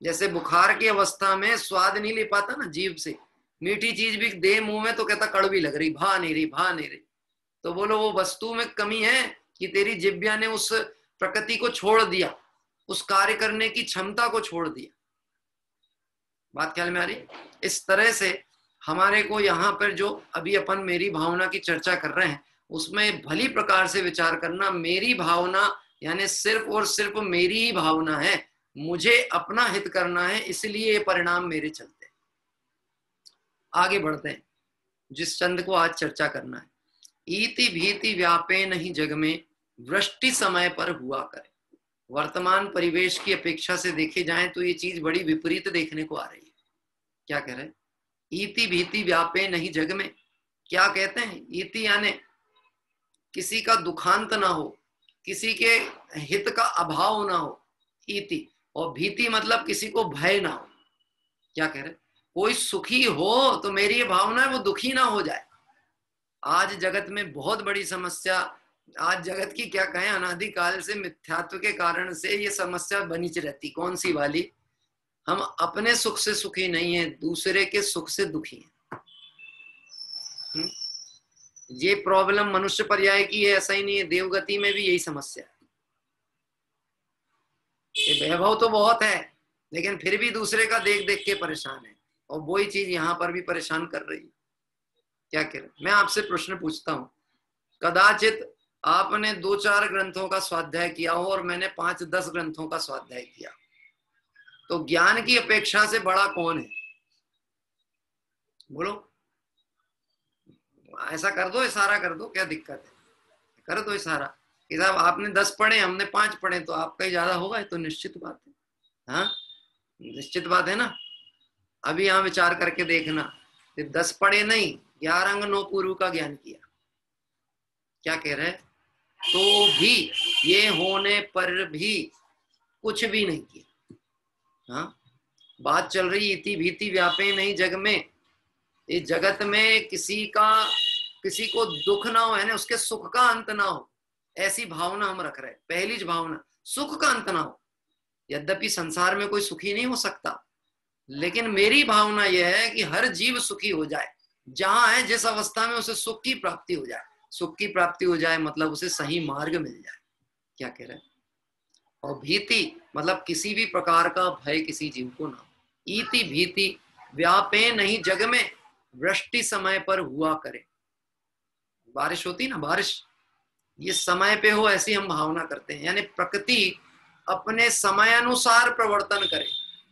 जैसे बुखार की अवस्था में स्वाद नहीं ले पाता ना जीव से, मीठी चीज भी दे मुंह में तो कहता कड़वी लग रही, भा नहीं रही। तो बोलो वो वस्तु में कमी है कि तेरी जिह्वा ने उस प्रकृति को छोड़ दिया, उस कार्य करने की क्षमता को छोड़ दिया। बात ख्याल में आ रही? इस तरह से हमारे को यहाँ पर जो अभी अपन मेरी भावना की चर्चा कर रहे हैं उसमें भली प्रकार से विचार करना। मेरी भावना यानी सिर्फ और सिर्फ मेरी ही भावना है, मुझे अपना हित करना है, इसलिए ये परिणाम मेरे चलते हैं। आगे बढ़ते हैं जिस चंद को आज चर्चा करना है। ईति भीति व्यापे नहीं जग में, वृष्टि समय पर हुआ करे। वर्तमान परिवेश की अपेक्षा से देखे जाएं तो ये चीज बड़ी विपरीत देखने को आ रही है। क्या कह रहे हैं? ईति भीति व्यापे नहीं जग में। क्या कहते हैं? ईति यानी किसी का दुखांत ना हो, किसी के हित का अभाव ना हो, ईति। और भीति मतलब किसी को भय ना हो। क्या कह रहे? कोई सुखी हो तो मेरी ये भावना है वो दुखी ना हो जाए। आज जगत में बहुत बड़ी समस्या, आज जगत की क्या कहें, अनादिकाल से मिथ्यात्व के कारण से ये समस्या बनी रहती। कौन सी वाली? हम अपने सुख से सुखी नहीं है, दूसरे के सुख से दुखी हैं। ये प्रॉब्लम मनुष्य पर्याय की है, ऐसा ही नहीं है, देवगति में भी यही समस्या है। ये वैभव तो बहुत है लेकिन फिर भी दूसरे का देख देख के परेशान है, और वही चीज यहाँ पर भी परेशान कर रही है। क्या कह रहे? मैं आपसे प्रश्न पूछता हूँ, कदाचित आपने 2-4 ग्रंथों का स्वाध्याय किया हो और मैंने 5-10 ग्रंथों का स्वाध्याय किया, तो ज्ञान की अपेक्षा से बड़ा कौन है? बोलो। ऐसा कर दो, इशारा कर दो, क्या दिक्कत है? कर दो इशारा कि साहब आपने 10 पढ़े, हमने 5 पढ़े, तो आपका ही ज्यादा होगा, तो निश्चित बात है। हाँ, निश्चित बात है ना। अभी यहाँ विचार करके देखना, 10 पढ़े नहीं, 11 अंग 9 पूर्व का ज्ञान किया। क्या कह रहे हैं? तो भी ये होने पर भी कुछ भी नहीं किया। हाँ, बात चल रही इति भीति व्यापे नहीं जग में, इस जगत में किसी को दुख ना हो, है ना, उसके सुख का अंत ना हो, ऐसी भावना हम रख रहे हैं। पहली भावना, सुख का अंत ना हो। यद्यपि संसार में कोई सुखी नहीं हो सकता, लेकिन मेरी भावना यह है कि हर जीव सुखी हो जाए, जहां है जिस अवस्था में उसे सुख की प्राप्ति हो जाए। सुख की प्राप्ति हो जाए मतलब उसे सही मार्ग मिल जाए। क्या कह रहे हैं? और भीति मतलब किसी भी प्रकार का भय किसी जीव को ना हो। इति भीति व्यापे नहीं जग में, वृष्टि समय पर हुआ करे। बारिश होती ना, बारिश ये समय पे हो, ऐसी हम भावना करते हैं। यानी प्रकृति अपने समय अनुसार प्रवर्तन करे।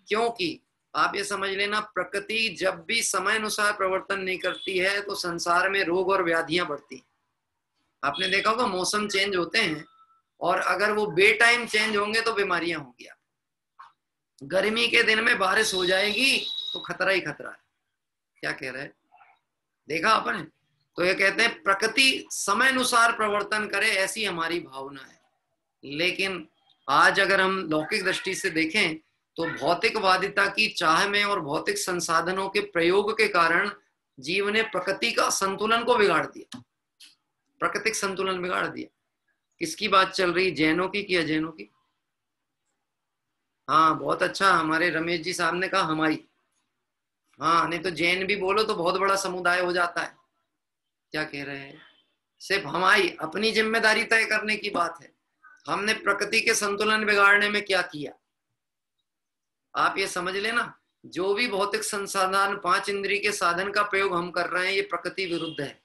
क्योंकि आप ये समझ लेना, प्रकृति जब भी समय अनुसार प्रवर्तन नहीं करती है तो संसार में रोग और व्याधियां बढ़ती हैं। आपने देखा होगा मौसम चेंज होते हैं, और अगर वो बे टाइम चेंज होंगे तो बीमारियां होंगी। गर्मी के दिन में बारिश हो जाएगी तो खतरा ही खतरा है। क्या कह रहे हैं? देखा आपने? तो ये कहते हैं प्रकृति समय अनुसार प्रवर्तन करे, ऐसी हमारी भावना है। लेकिन आज अगर हम लौकिक दृष्टि से देखें तो भौतिकवादिता की चाह में और भौतिक संसाधनों के प्रयोग के कारण जीव ने प्रकृति का संतुलन को बिगाड़ दिया, प्राकृतिक संतुलन बिगाड़ दिया। किसकी बात चल रही? जैनों की कि अजैनों की? हाँ, बहुत अच्छा, हमारे रमेश जी साहब ने कहा हमारी। हाँ, नहीं तो जैन भी बोलो तो बहुत बड़ा समुदाय हो जाता है। क्या कह रहे हैं? सिर्फ हमारी अपनी जिम्मेदारी तय करने की बात है। हमने प्रकृति के संतुलन बिगाड़ने में क्या किया? आप ये समझ लेना, जो भी भौतिक संसाधन 5 इंद्रिय के साधन का प्रयोग हम कर रहे हैं, ये प्रकृति विरुद्ध है।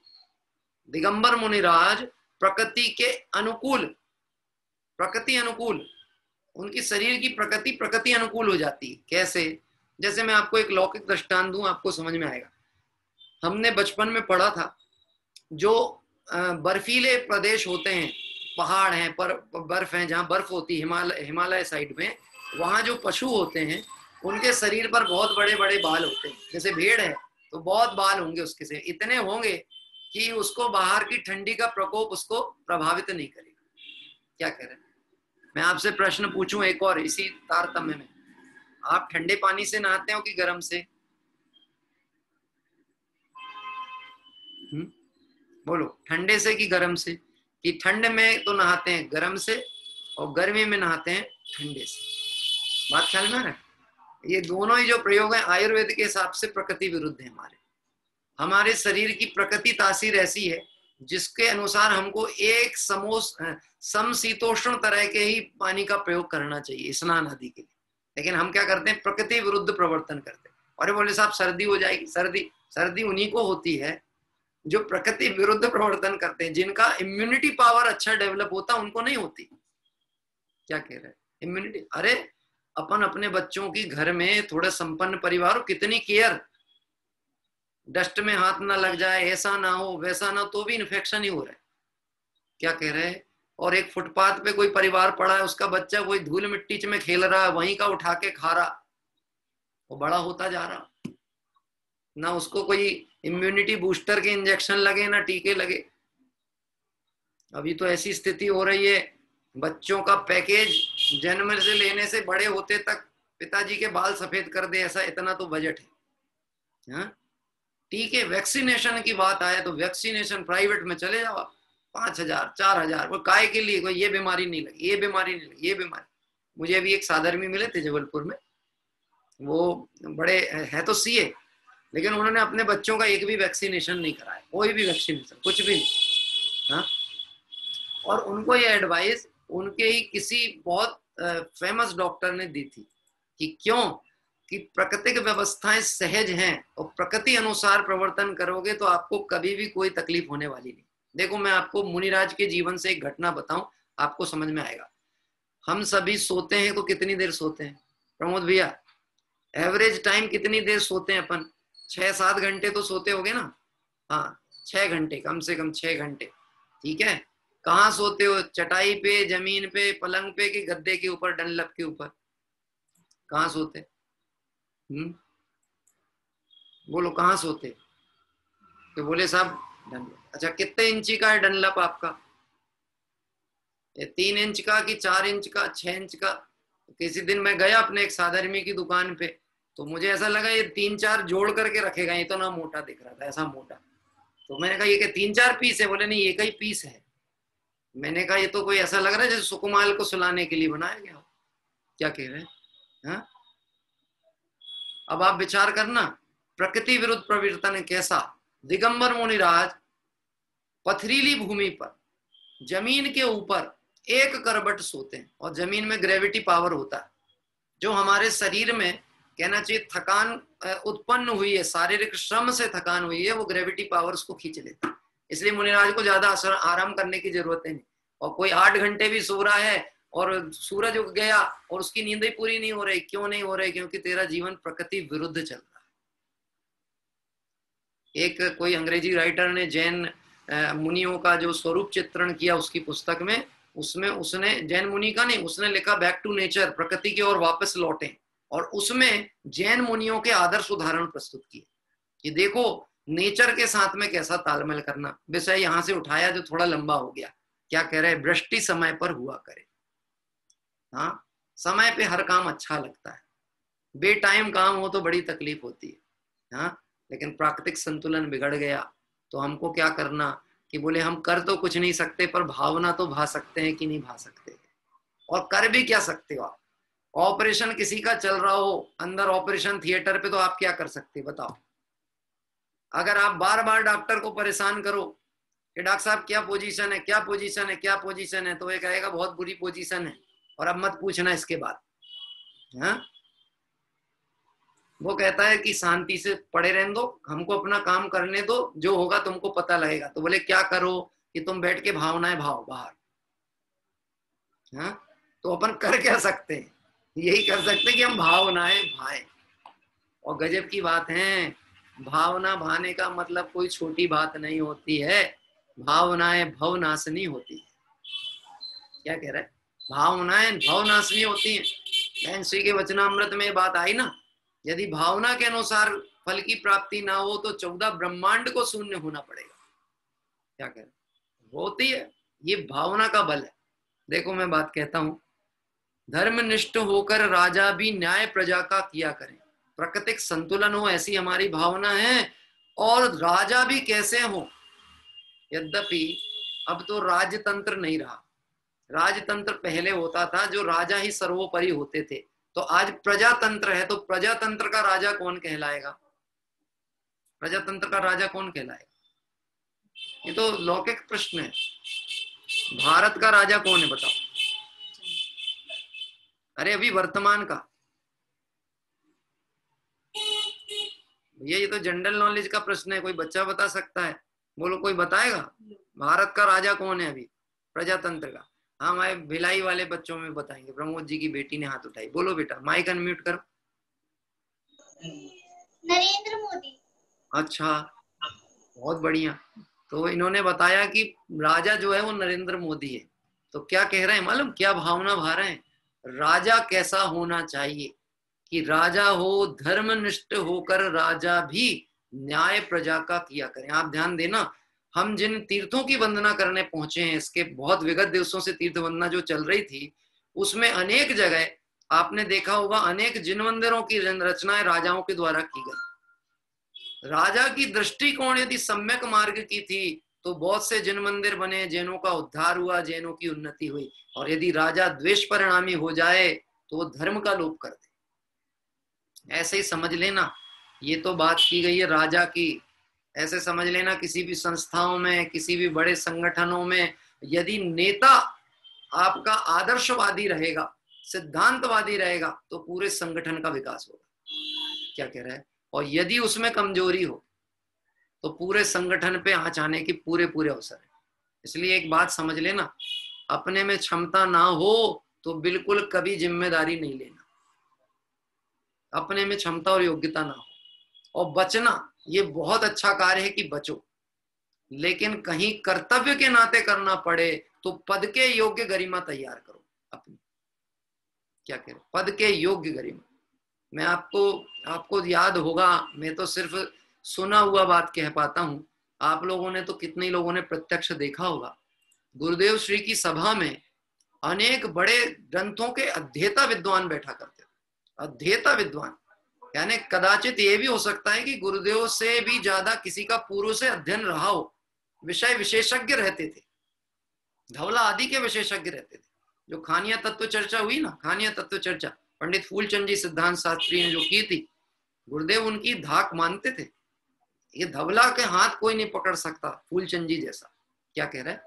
दिगंबर मुनिराज प्रकृति के अनुकूल, प्रकृति अनुकूल, उनकी शरीर की प्रकृति अनुकूल हो जाती है। कैसे? जैसे मैं आपको एक लौकिक दृष्टांत दूं, आपको समझ में आएगा। हमने बचपन में पढ़ा था, जो बर्फीले प्रदेश होते हैं, पहाड़ हैं पर बर्फ है, जहाँ बर्फ होती है हिमालय साइड में, वहाँ जो पशु होते हैं उनके शरीर पर बहुत बड़े बड़े बाल होते हैं। जैसे भेड़ है तो बहुत बाल होंगे उसके से, इतने होंगे कि उसको बाहर की ठंडी का प्रकोप उसको प्रभावित नहीं करेगा। क्या कह रहे हैं? मैं आपसे प्रश्न पूछूं एक और इसी तारतम्य में, आप ठंडे पानी से नहाते हो कि गर्म से? बोलो, ठंडे से कि गर्म से? कि ठंड में तो नहाते हैं गर्म से और गर्मी में नहाते हैं ठंडे से। बात ख्याल में आ रहा है? ये दोनों ही जो प्रयोग है आयुर्वेद के हिसाब से प्रकृति विरुद्ध है। हमारे शरीर की प्रकृति तासीर ऐसी है जिसके अनुसार हमको एक समशीतोष्ण तरह के ही पानी का प्रयोग करना चाहिए स्नान आदि के लिए। लेकिन हम क्या करते हैं? प्रकृति विरुद्ध प्रवर्तन करते हैं। और बोले साहब सर्दी हो जाएगी। सर्दी उन्हीं को होती है जो प्रकृति विरुद्ध प्रवर्तन करते हैं, जिनका इम्यूनिटी पावर अच्छा डेवलप होता, उनको नहीं होती। क्या कह रहे हैं? इम्यूनिटी, अरे अपन अपने बच्चों की घर में थोड़े संपन्न परिवार हो, कितनी केयर, डस्ट में हाथ ना लग जाए, ऐसा ना हो वैसा ना, तो भी इन्फेक्शन ही हो रहा है। क्या कह रहे हैं? और एक फुटपाथ पे कोई परिवार पड़ा है, उसका बच्चा कोई धूल मिट्टी में खेल रहा है, वहीं का उठा के खा रहा, वो बड़ा होता जा रहा, ना उसको कोई इम्यूनिटी बूस्टर के इंजेक्शन लगे ना टीके लगे। अभी तो ऐसी स्थिति हो रही है, बच्चों का पैकेज जन्म से लेने से बड़े होते तक पिताजी के बाल सफेद कर दे, ऐसा इतना तो बजट है। हाँ, ठीक है, वैक्सीनेशन की बात आए तो वैक्सीनेशन प्राइवेट में चले जाओ आप, 5,000 4,000, वो काय के लिए? कोई ये बीमारी नहीं लगी, ये बीमारी नहीं लगी, ये बीमारी। मुझे अभी एक साधर्मी मिले थे जबलपुर में, वो बड़े है तो सीए, लेकिन उन्होंने अपने बच्चों का एक भी वैक्सीनेशन नहीं कराया, कोई भी वैक्सीनेशन, कुछ भी नहीं। हाँ, और उनको ये एडवाइस उनके ही किसी बहुत फेमस डॉक्टर ने दी थी कि क्यों कि प्राकृतिक व्यवस्थाएं सहज हैं और प्रकृति अनुसार प्रवर्तन करोगे तो आपको कभी भी कोई तकलीफ होने वाली नहीं। देखो मैं आपको मुनिराज के जीवन से एक घटना बताऊं, आपको समझ में आएगा। हम सभी सोते हैं तो कितनी देर सोते हैं प्रमोद भैया? एवरेज टाइम कितनी देर सोते हैं अपन? 6-7 घंटे तो सोते होगे ना? हाँ, 6 घंटे, कम से कम 6 घंटे। ठीक है, कहाँ सोते हो? चटाई पे, जमीन पे, पलंग पे, कि गद्दे के ऊपर, डनलप के ऊपर? कहाँ सोते? बोलो कहाँ सोते? तो बोले साहब डनलप। अच्छा, कितने इंची का है डनलप आपका? ये 3 इंच का कि 4 इंच का, 6 इंच का? किसी दिन मैं गया अपने एक साधर्मी की दुकान पे, तो मुझे ऐसा लगा ये 3-4 जोड़ करके रखेगा, ये तो ना मोटा दिख रहा था, ऐसा मोटा। तो मैंने कहा ये क्या 3-4 पीस है? बोले नहीं, एक ही पीस है। मैंने कहा ये तो कोई ऐसा लग रहा है जैसे सुकुमाल को सुलाने के लिए बनाया गया हो। क्या कह रहे हैं? हाँ? अब आप विचार करना, प्रकृति विरुद्ध प्रवर्तन कैसा। दिगंबर मुनिराज पथरीली भूमि पर, जमीन के ऊपर एक करवट सोते हैं, और जमीन में ग्रेविटी पावर होता है जो हमारे शरीर में, कहना चाहिए थकान उत्पन्न हुई है, शारीरिक श्रम से थकान हुई है, वो ग्रेविटी पावर उसको खींच लेता है। इसलिए मुनिराज को ज्यादा आराम करने की जरूरत है नहीं। और कोई 8 घंटे भी सो रहा है और सूरज उग गया और उसकी नींद ही पूरी नहीं हो रही, क्यों नहीं हो रही? क्योंकि तेरा जीवन प्रकृति विरुद्ध चल रहा है। एक कोई अंग्रेजी राइटर ने जैन मुनियों का जो स्वरूप चित्रण किया उसकी पुस्तक में, उसमें उसने, जैन मुनि का नहीं, उसने लिखा बैक टू नेचर, प्रकृति की ओर वापस लौटे, और उसमें जैन मुनियों के आदर्श उदाहरण प्रस्तुत किए कि देखो नेचर के साथ में कैसा तालमेल करना। विषय यहां से उठाया जो थोड़ा लंबा हो गया। क्या कह रहे हैं? वृष्टि समय पर हुआ करे। हाँ, समय पे हर काम अच्छा लगता है, बेटाइम काम हो तो बड़ी तकलीफ होती है। हाँ, लेकिन प्राकृतिक संतुलन बिगड़ गया तो हमको क्या करना कि बोले हम कर तो कुछ नहीं सकते, पर भावना तो भा सकते हैं कि नहीं भा सकते? और कर भी क्या सकते हो आप? ऑपरेशन किसी का चल रहा हो अंदर ऑपरेशन थिएटर पे, तो आप क्या कर सकते बताओ? अगर आप बार बार डॉक्टर को परेशान करो कि डॉक्टर साहब क्या पोजीशन है, क्या पोजीशन है, क्या पोजीशन है, तो ये कहेगा बहुत बुरी पोजीशन है और अब मत पूछना इसके बाद। हाँ, वो कहता है कि शांति से पड़े रहने दो, हमको अपना काम करने दो, जो होगा तुमको पता लगेगा। तो बोले क्या करो कि तुम बैठ के भावनाएं भाव बाहर। हाँ, तो अपन कर क्या सकते हैं? यही कर सकते हैं कि हम भावनाएं भाएं। और गजब की बात है, भावना भाने का मतलब कोई छोटी बात नहीं होती है। भावनाएं भवनाशनी होती है। क्या कह रहा है? भावनाएं भवनाशनी होती हैं। बहन श्री के वचनामृत में बात आई ना, यदि भावना के अनुसार फल की प्राप्ति ना हो तो 14 ब्रह्मांड को शून्य होना पड़ेगा। क्या कह रहे? होती है, ये भावना का बल है। देखो मैं बात कहता हूं, धर्मनिष्ठ होकर राजा भी न्याय प्रजा का किया करें, प्राकृतिक संतुलन हो, ऐसी हमारी भावना है। और राजा भी कैसे हो? यद्यपि अब तो राजतंत्र नहीं रहा, राजतंत्र पहले होता था जो राजा ही सर्वोपरि होते थे। तो आज प्रजातंत्र है, तो प्रजातंत्र का राजा कौन कहलाएगा? प्रजातंत्र का राजा कौन कहलाएगा? ये तो लौकिक प्रश्न है। भारत का राजा कौन है बताओ? अरे अभी वर्तमान का ये तो जनरल नॉलेज का प्रश्न है, कोई बच्चा बता सकता है? बोलो कोई बताएगा? भारत का राजा कौन है अभी प्रजातंत्र का? हाँ, हमारे भिलाई वाले बच्चों में बताएंगे। प्रमोद जी की बेटी ने हाथ उठाई, बोलो बेटा, माइक अनम्यूट करो। नरेंद्र मोदी। अच्छा, बहुत बढ़िया। तो इन्होंने बताया कि राजा जो है वो नरेंद्र मोदी है। तो क्या कह रहे हैं मालूम? क्या भावना भा रहे हैं? राजा कैसा होना चाहिए कि राजा हो धर्मनिष्ठ होकर राजा भी न्याय प्रजा का किया करें। आप ध्यान देना, हम जिन तीर्थों की वंदना करने पहुंचे हैं, इसके बहुत विगत दिवसों से तीर्थ वंदना जो चल रही थी, उसमें अनेक जगह आपने देखा होगा अनेक जिन मंदिरों की रचनाएं राजाओं के द्वारा की गई। राजा की दृष्टिकोण यदि सम्यक मार्ग की थी तो बहुत से जिन मंदिर बने, जैनों का उद्धार हुआ, जैनों की उन्नति हुई। और यदि राजा द्वेष परिणामी हो जाए तो वो धर्म का लोप कर दे। ऐसे ही समझ लेना, ये तो बात की गई है राजा की। ऐसे समझ लेना किसी भी संस्थाओं में, किसी भी बड़े संगठनों में यदि नेता आपका आदर्शवादी रहेगा, सिद्धांतवादी रहेगा, तो पूरे संगठन का विकास होगा। क्या कह रहा है? और यदि उसमें कमजोरी हो तो पूरे संगठन पे आँच आने की पूरे अवसर है। इसलिए एक बात समझ लेना, अपने में क्षमता ना हो तो बिल्कुल कभी जिम्मेदारी नहीं लेना। अपने में क्षमता और योग्यता ना हो। और बचना ये बहुत अच्छा कार्य है कि बचो, लेकिन कहीं कर्तव्य के नाते करना पड़े तो पद के योग्य गरिमा तैयार करो अपनी। क्या कह रहे, पद के योग्य गरिमा। मैं आपको याद होगा, मैं तो सिर्फ सुना हुआ बात कह पाता हूं, आप लोगों ने तो कितने लोगों ने प्रत्यक्ष देखा होगा। गुरुदेव श्री की सभा में अनेक बड़े ग्रंथों के अध्येता विद्वान बैठा करते थे। अध्येता विद्वान यानी कदाचित ये भी हो सकता है कि गुरुदेव से भी ज्यादा किसी का पूर्व से अध्ययन रहा हो, विषय विशेषज्ञ रहते थे, धवला आदि के विशेषज्ञ रहते थे। जो खानिया तत्व चर्चा हुई ना, खानिया तत्व चर्चा पंडित फूलचंद जी सिद्धांत शास्त्री ने जो की थी, गुरुदेव उनकी धाक मानते थे। ये धवला के हाथ कोई नहीं पकड़ सकता फूलचंद जी जैसा। क्या कह रहे हैं?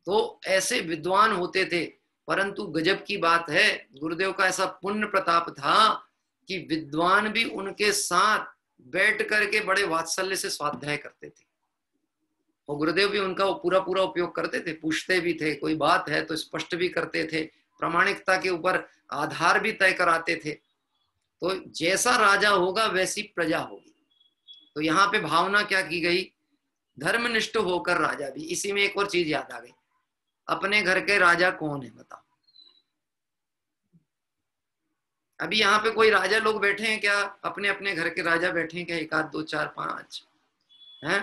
तो ऐसे विद्वान होते थे। परंतु गजब की बात है, गुरुदेव का ऐसा पुण्य प्रताप था कि विद्वान भी उनके साथ बैठ करके बड़े वात्सल्य से स्वाध्याय करते थे। और गुरुदेव भी उनका पूरा पूरा उपयोग करते थे, पूछते भी थे, कोई बात है तो स्पष्ट भी करते थे, प्रामाणिकता के ऊपर आधार भी तय कराते थे। तो जैसा राजा होगा वैसी प्रजा होगी। तो यहाँ पे भावना क्या की गई, धर्मनिष्ठ होकर राजा भी। इसी में एक और चीज याद आ गई, अपने घर के राजा कौन है बताओ? अभी यहाँ पे कोई राजा लोग बैठे हैं क्या? अपने अपने घर के राजा बैठे हैं क्या? 1 2 4 5 हैं?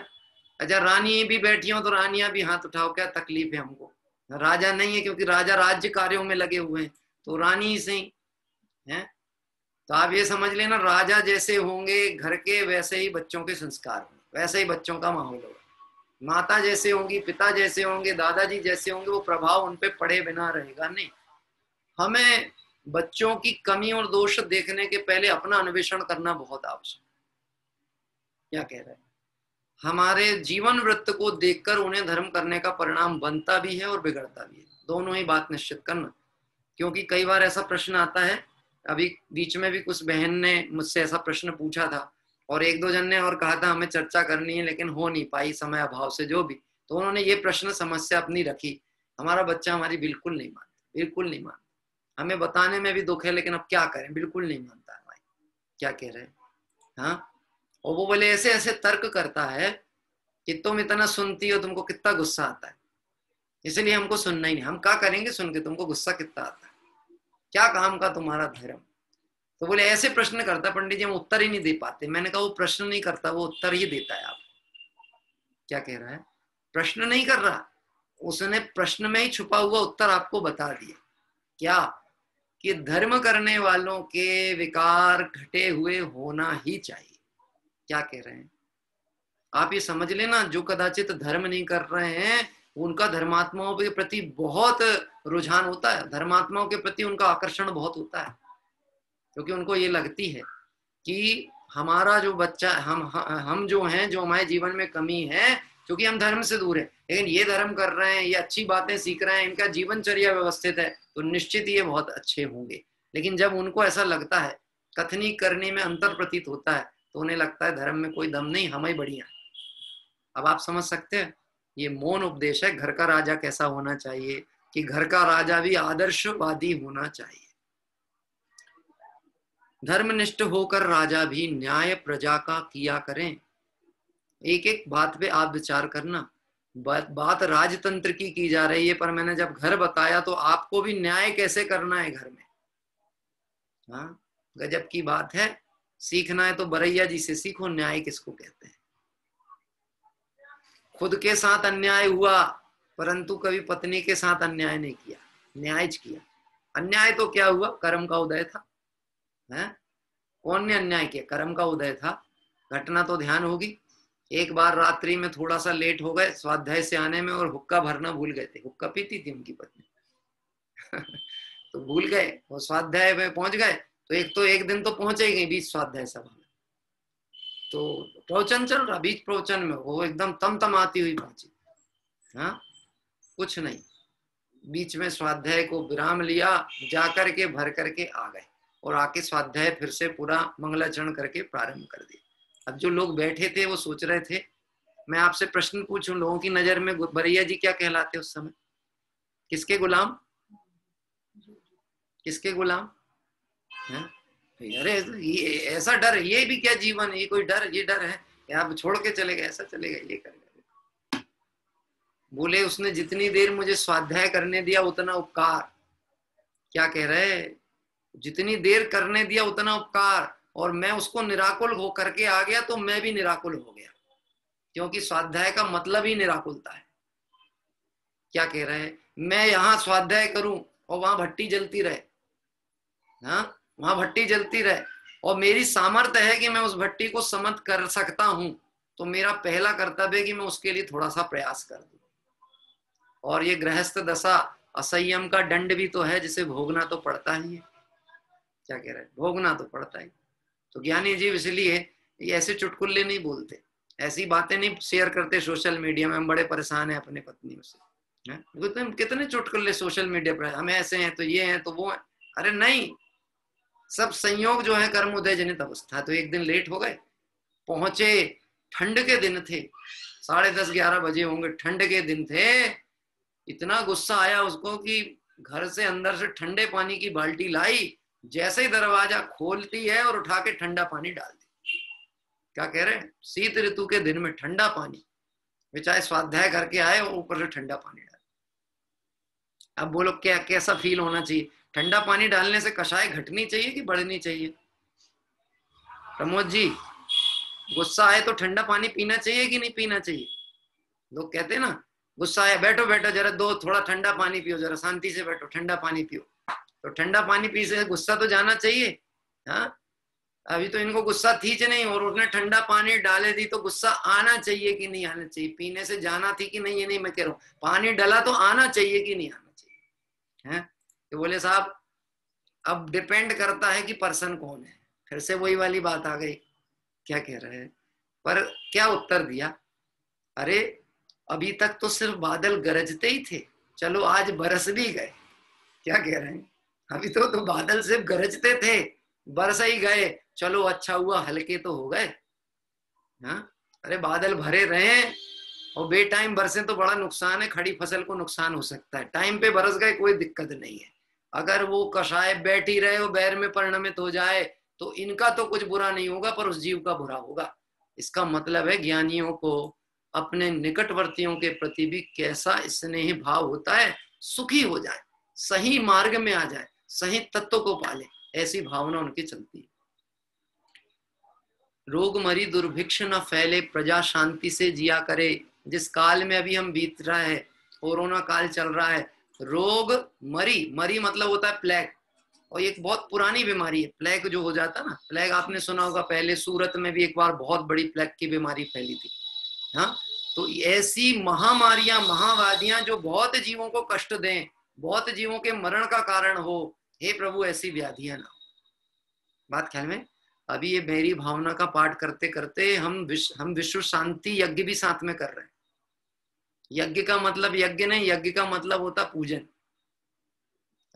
अच्छा, रानी भी बैठी हो तो रानियां भी हाथ उठाओ, क्या तकलीफ है हमको? राजा नहीं है क्योंकि राजा राज्य कार्यों में लगे हुए हैं, तो रानी ही सही है। तो आप ये समझ लेना, राजा जैसे होंगे घर के वैसे ही बच्चों के संस्कार होंगे, वैसे ही बच्चों का माहौल होगा। माता जैसे होंगी, पिता जैसे होंगे, दादाजी जैसे होंगे, वो प्रभाव उन पे पड़े बिना रहेगा नहीं। हमें बच्चों की कमी और दोष देखने के पहले अपना अन्वेषण करना बहुत आवश्यक। क्या कह रहे हैं? हमारे जीवन वृत्त को देखकर उन्हें धर्म करने का परिणाम बनता भी है और बिगड़ता भी है, दोनों ही बात निश्चित करना। क्योंकि कई बार ऐसा प्रश्न आता है, अभी बीच में भी कुछ बहन ने मुझसे ऐसा प्रश्न पूछा था, और 1 2 जन ने और कहा था हमें चर्चा करनी है, लेकिन हो नहीं पाई समय अभाव से जो भी। तो उन्होंने ये प्रश्न समस्या अपनी रखी, हमारा बच्चा हमारी बिल्कुल नहीं मानता, बिल्कुल नहीं मानता, हमें बताने में भी दुख है लेकिन अब क्या करें, बिल्कुल नहीं मानता है भाई। क्या कह रहे हैं? हाँ, और वो बोले ऐसे ऐसे तर्क करता है कि तुम इतना सुनती हो, तुमको कितना गुस्सा आता है, इसलिए हमको सुनना ही नहीं। हम क्या करेंगे सुन के, तुमको गुस्सा कितना आता है, क्या काम का तुम्हारा धर्म? तो बोले ऐसे प्रश्न करता पंडित जी, हम उत्तर ही नहीं दे पाते। मैंने कहा वो प्रश्न नहीं करता, वो उत्तर ही देता है। आप क्या कह रहा है? प्रश्न नहीं कर रहा, उसने प्रश्न में ही छुपा हुआ उत्तर आपको बता दिया। क्या? कि धर्म करने वालों के विकार घटे हुए होना ही चाहिए। क्या कह रहे हैं? आप ये समझ लेना, जो कदाचित धर्म नहीं कर रहे हैं उनका धर्मात्माओं के प्रति बहुत रुझान होता है, धर्मात्माओं के प्रति उनका आकर्षण बहुत होता है, क्योंकि उनको ये लगती है कि हमारा जो बच्चा, हम जो हैं, जो हमारे जीवन में कमी है, क्योंकि हम धर्म से दूर है, लेकिन ये धर्म कर रहे हैं, ये अच्छी बातें सीख रहे हैं, इनका जीवनचर्या व्यवस्थित है, तो निश्चित ये बहुत अच्छे होंगे। लेकिन जब उनको ऐसा लगता है, कथनी करने में अंतर प्रतीत होता है, तो उन्हें लगता है धर्म में कोई दम नहीं, हम ही बढ़िया। अब आप समझ सकते हैं, ये मौन उपदेश है घर का राजा कैसा होना चाहिए, कि घर का राजा भी आदर्शवादी होना चाहिए। धर्मनिष्ठ होकर राजा भी न्याय प्रजा का किया करें। एक एक बात पे आप विचार करना। बात राजतंत्र की जा रही है, पर मैंने जब घर बताया तो आपको भी न्याय कैसे करना है घर में। हाँ, गजब की बात है। सीखना है तो बरैया जी से सीखो, न्याय किसको कहते हैं। खुद के साथ अन्याय हुआ, परंतु कभी पत्नी के साथ अन्याय नहीं किया, न्याय किया। अन्याय तो क्या हुआ, कर्म का उदय था। है? कौन ने अन्याय किया? कर्म का उदय था। घटना तो ध्यान होगी, एक बार रात्रि में थोड़ा सा लेट हो गए स्वाध्याय से आने में, और हुक्का भरना भूल गए थे। हुक्का पीती थी उनकी पत्नी तो भूल गए, वो स्वाध्याय में पहुंच गए। तो एक दिन तो पहुंचे ही गई बीच स्वाध्याय सभा में, तो प्रवचन चल रहा, बीच प्रवचन में वो एकदम तमतमाती हुई पहुंची। हाँ, कुछ नहीं, बीच में स्वाध्याय को विराम लिया, जाकर के भर करके आ गए, और आके स्वाध्याय फिर से पूरा मंगलाचरण करके प्रारंभ कर दिया। अब जो लोग बैठे थे वो सोच रहे थे मैं आपसे प्रश्न पूछूं, लोगों की नजर में बरैया जी क्या कहलाते उस समय? किसके गुलाम? किसके गुलाम हैं? अरे ये ऐसा डर, ये भी क्या जीवन है? ये कोई डर, ये डर है? आप छोड़ के चले गए, ऐसा चलेगा, ये करेगा। बोले उसने जितनी देर मुझे स्वाध्याय करने दिया उतना उपकार। क्या कह रहे? जितनी देर करने दिया उतना उपकार, और मैं उसको निराकुल हो करके आ गया तो मैं भी निराकुल हो गया, क्योंकि स्वाध्याय का मतलब ही निराकुलता है। क्या कह रहे हैं? मैं यहाँ स्वाध्याय करूं और वहां भट्टी जलती रहे, हाँ, वहां भट्टी जलती रहे, और मेरी सामर्थ्य है कि मैं उस भट्टी को समत कर सकता हूं, तो मेरा पहला कर्तव्य है कि मैं उसके लिए थोड़ा सा प्रयास कर दूं। और ये गृहस्थ दशा असंयम का दंड भी तो है, जिसे भोगना तो पड़ता ही है। क्या कह रहे हैं? भोगना तो पड़ता ही। तो ज्ञानी जीव इसलिए ये ऐसे चुटकुल्ले नहीं बोलते, ऐसी बातें नहीं शेयर करते सोशल मीडिया में। हम बड़े परेशान हैं अपने पत्नियों से, कितने चुटकुल्ले सोशल मीडिया पर, हम ऐसे हैं तो ये हैं तो वो हैं। अरे नहीं, सब संयोग जो है कर्म उदय जनित अवस्था। तो एक दिन लेट हो गए, पहुंचे, ठंड के दिन थे, 10:30-11 बजे होंगे, ठंड के दिन थे। इतना गुस्सा आया उसको कि घर से अंदर से ठंडे पानी की बाल्टी लाई, जैसे ही दरवाजा खोलती है और उठा के ठंडा पानी डाल दी। क्या कह रहे हैं? शीत ऋतु के दिन में ठंडा पानी, बेचारे स्वाध्याय करके आए और ऊपर से ठंडा पानी डाल। अब बोलो क्या कैसा फील होना चाहिए? ठंडा पानी डालने से कषाय घटनी चाहिए कि बढ़नी चाहिए? प्रमोद जी, गुस्सा आए तो ठंडा पानी पीना चाहिए कि नहीं पीना चाहिए? लोग कहते हैं ना, गुस्सा आया, बैठो बैठो जरा, दो थोड़ा ठंडा पानी पियो, जरा शांति से बैठो, ठंडा पानी पियो। तो ठंडा पानी पी से गुस्सा तो जाना चाहिए। हाँ, अभी तो इनको गुस्सा थी च नहीं, और उसने ठंडा पानी डाले दी, तो गुस्सा आना चाहिए कि नहीं आना चाहिए? पीने से जाना थी कि नहीं, ये नहीं मैं कह रहा हूँ, पानी डाला तो आना चाहिए कि नहीं आना चाहिए? हैं? तो बोले साहब अब डिपेंड करता है कि पर्सन कौन है। फिर से वही वाली बात आ गई, क्या कह रहे हैं? पर क्या उत्तर दिया? अरे अभी तक तो सिर्फ बादल गरजते ही थे, चलो आज बरस भी गए। क्या कह रहे हैं? अभी तो बादल सिर्फ गरजते थे, बरस ही गए, चलो अच्छा हुआ हल्के तो हो गए। हाँ, अरे बादल भरे रहे और बे टाइम बरसे तो बड़ा नुकसान है, खड़ी फसल को नुकसान हो सकता है। टाइम पे बरस गए कोई दिक्कत नहीं है। अगर वो कषाय बैठी रहे और बैर में परिणमित हो जाए तो इनका तो कुछ बुरा नहीं होगा, पर उस जीव का बुरा होगा। इसका मतलब है ज्ञानियों को अपने निकटवर्तियों के प्रति भी कैसा स्नेह भाव होता है, सुखी हो जाए, सही मार्ग में आ जाए, सही तत्व को पाले, ऐसी भावना उनकी चलती है। रोग मरी दुर्भिक्ष न फैले, प्रजा शांति से जिया करे। जिस काल में अभी हम बीत रहा है, कोरोना काल चल रहा है, रोग मरी, मरी मतलब होता है प्लेग, और एक बहुत पुरानी बीमारी है प्लेग जो हो जाता ना। प्लेग आपने सुना होगा, पहले सूरत में भी एक बार बहुत बड़ी प्लेग की बीमारी फैली थी। हाँ, तो ऐसी महामारियां, महावादियां जो बहुत जीवों को कष्ट दें, बहुत जीवों के मरण का कारण हो, हे प्रभु ऐसी व्याधियां ना। बात ख्याल में? अभी ये मेरी भावना का पाठ करते करते हम विश्व शांति यज्ञ भी साथ में कर रहे हैं। यज्ञ का मतलब यज्ञ नहीं, यज्ञ का मतलब होता पूजन।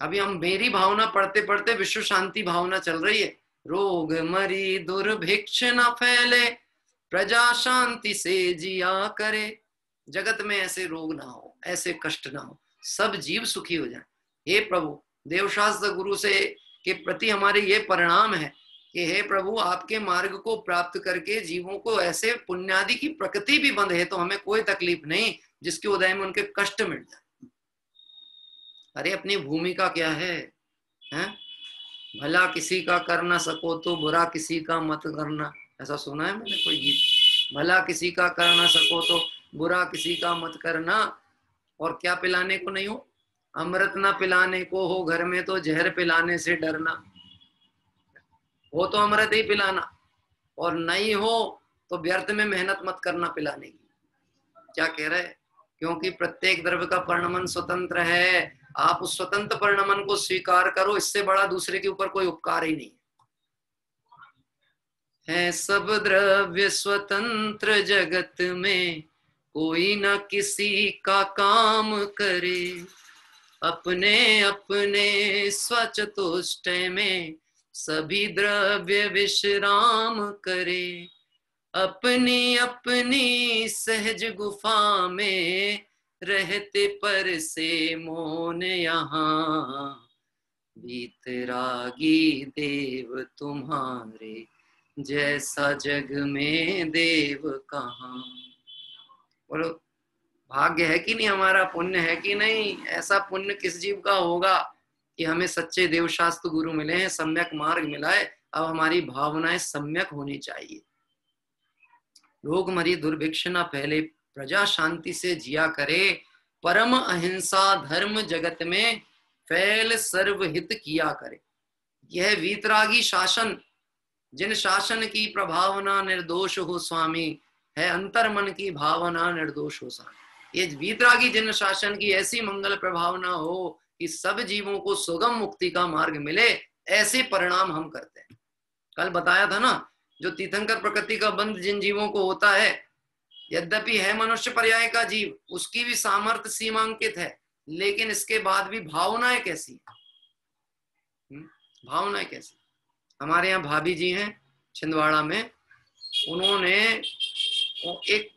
अभी हम मेरी भावना पढ़ते पढ़ते विश्व शांति भावना चल रही है। रोग मरी दुर्भिक्ष न फैले, प्रजा शांति से जिया करे। जगत में ऐसे रोग ना हो, ऐसे कष्ट ना हो, सब जीव सुखी हो जाए। हे प्रभु, देवशास्त्र गुरु से के प्रति हमारे ये परिणाम है कि हे प्रभु, आपके मार्ग को प्राप्त करके जीवों को ऐसे पुण्यादि की प्रकृति भी बंद है तो हमें कोई तकलीफ नहीं, जिसके उदय में उनके कष्ट मिट जाए। अरे अपनी भूमिका क्या है, हैं? भला किसी का कर ना सको तो बुरा किसी का मत करना, ऐसा सुना है मैंने कोई गीत। भला किसी का कर ना सको तो बुरा किसी का मत करना, और क्या पिलाने को नहीं हो? अमृत ना पिलाने को हो घर में तो जहर पिलाने से डरना। हो तो अमृत ही पिलाना, और नहीं हो तो व्यर्थ में मेहनत मत करना पिलाने की। क्या कह रहे? क्योंकि प्रत्येक द्रव्य का परिणमन स्वतंत्र है। आप उस स्वतंत्र परिणमन को स्वीकार करो, इससे बड़ा दूसरे के ऊपर कोई उपकार ही नहीं है। सब द्रव्य स्वतंत्र जगत में, कोई न किसी का काम करे। अपने अपने स्वचतुष्टय में सभी द्रव्य विश्राम करे। अपनी अपनी सहज गुफा में रहते पर से मौन यहाँ, वीतरागी देव तुम्हारे जैसा जग में देव कहाँ। बोलो भाग्य है कि नहीं, हमारा पुण्य है कि नहीं। ऐसा पुण्य किस जीव का होगा कि हमें सच्चे देवशास्त्र गुरु मिले हैं, सम्यक मार्ग मिला है। अब हमारी भावनाएं सम्यक होनी चाहिए। लोग मरी दुर्भिक्ष न फैले, प्रजा शांति से जिया करे, परम अहिंसा धर्म जगत में फैल सर्वहित किया करे। यह वीतरागी शासन, जिन शासन की प्रभावना निर्दोष हो स्वामी, है अंतर मन की भावना निर्दोष हो स्वामी। ये वीतरागी जिन शासन की ऐसी मंगल प्रभावना हो कि सब जीवों को सुगम मुक्ति का मार्ग मिले, ऐसे परिणाम हम करते हैं। कल बताया था ना, जो तीर्थंकर प्रकृति का बंध जिन जीवों को होता है, यद्यपि है मनुष्य पर्याय का जीव, उसकी भी सामर्थ्य सीमांकित है, लेकिन इसके बाद भी भावनाएं कैसी, भावनाएं कैसी। हमारे यहाँ भाभी जी हैं छिंदवाड़ा में, उन्होंने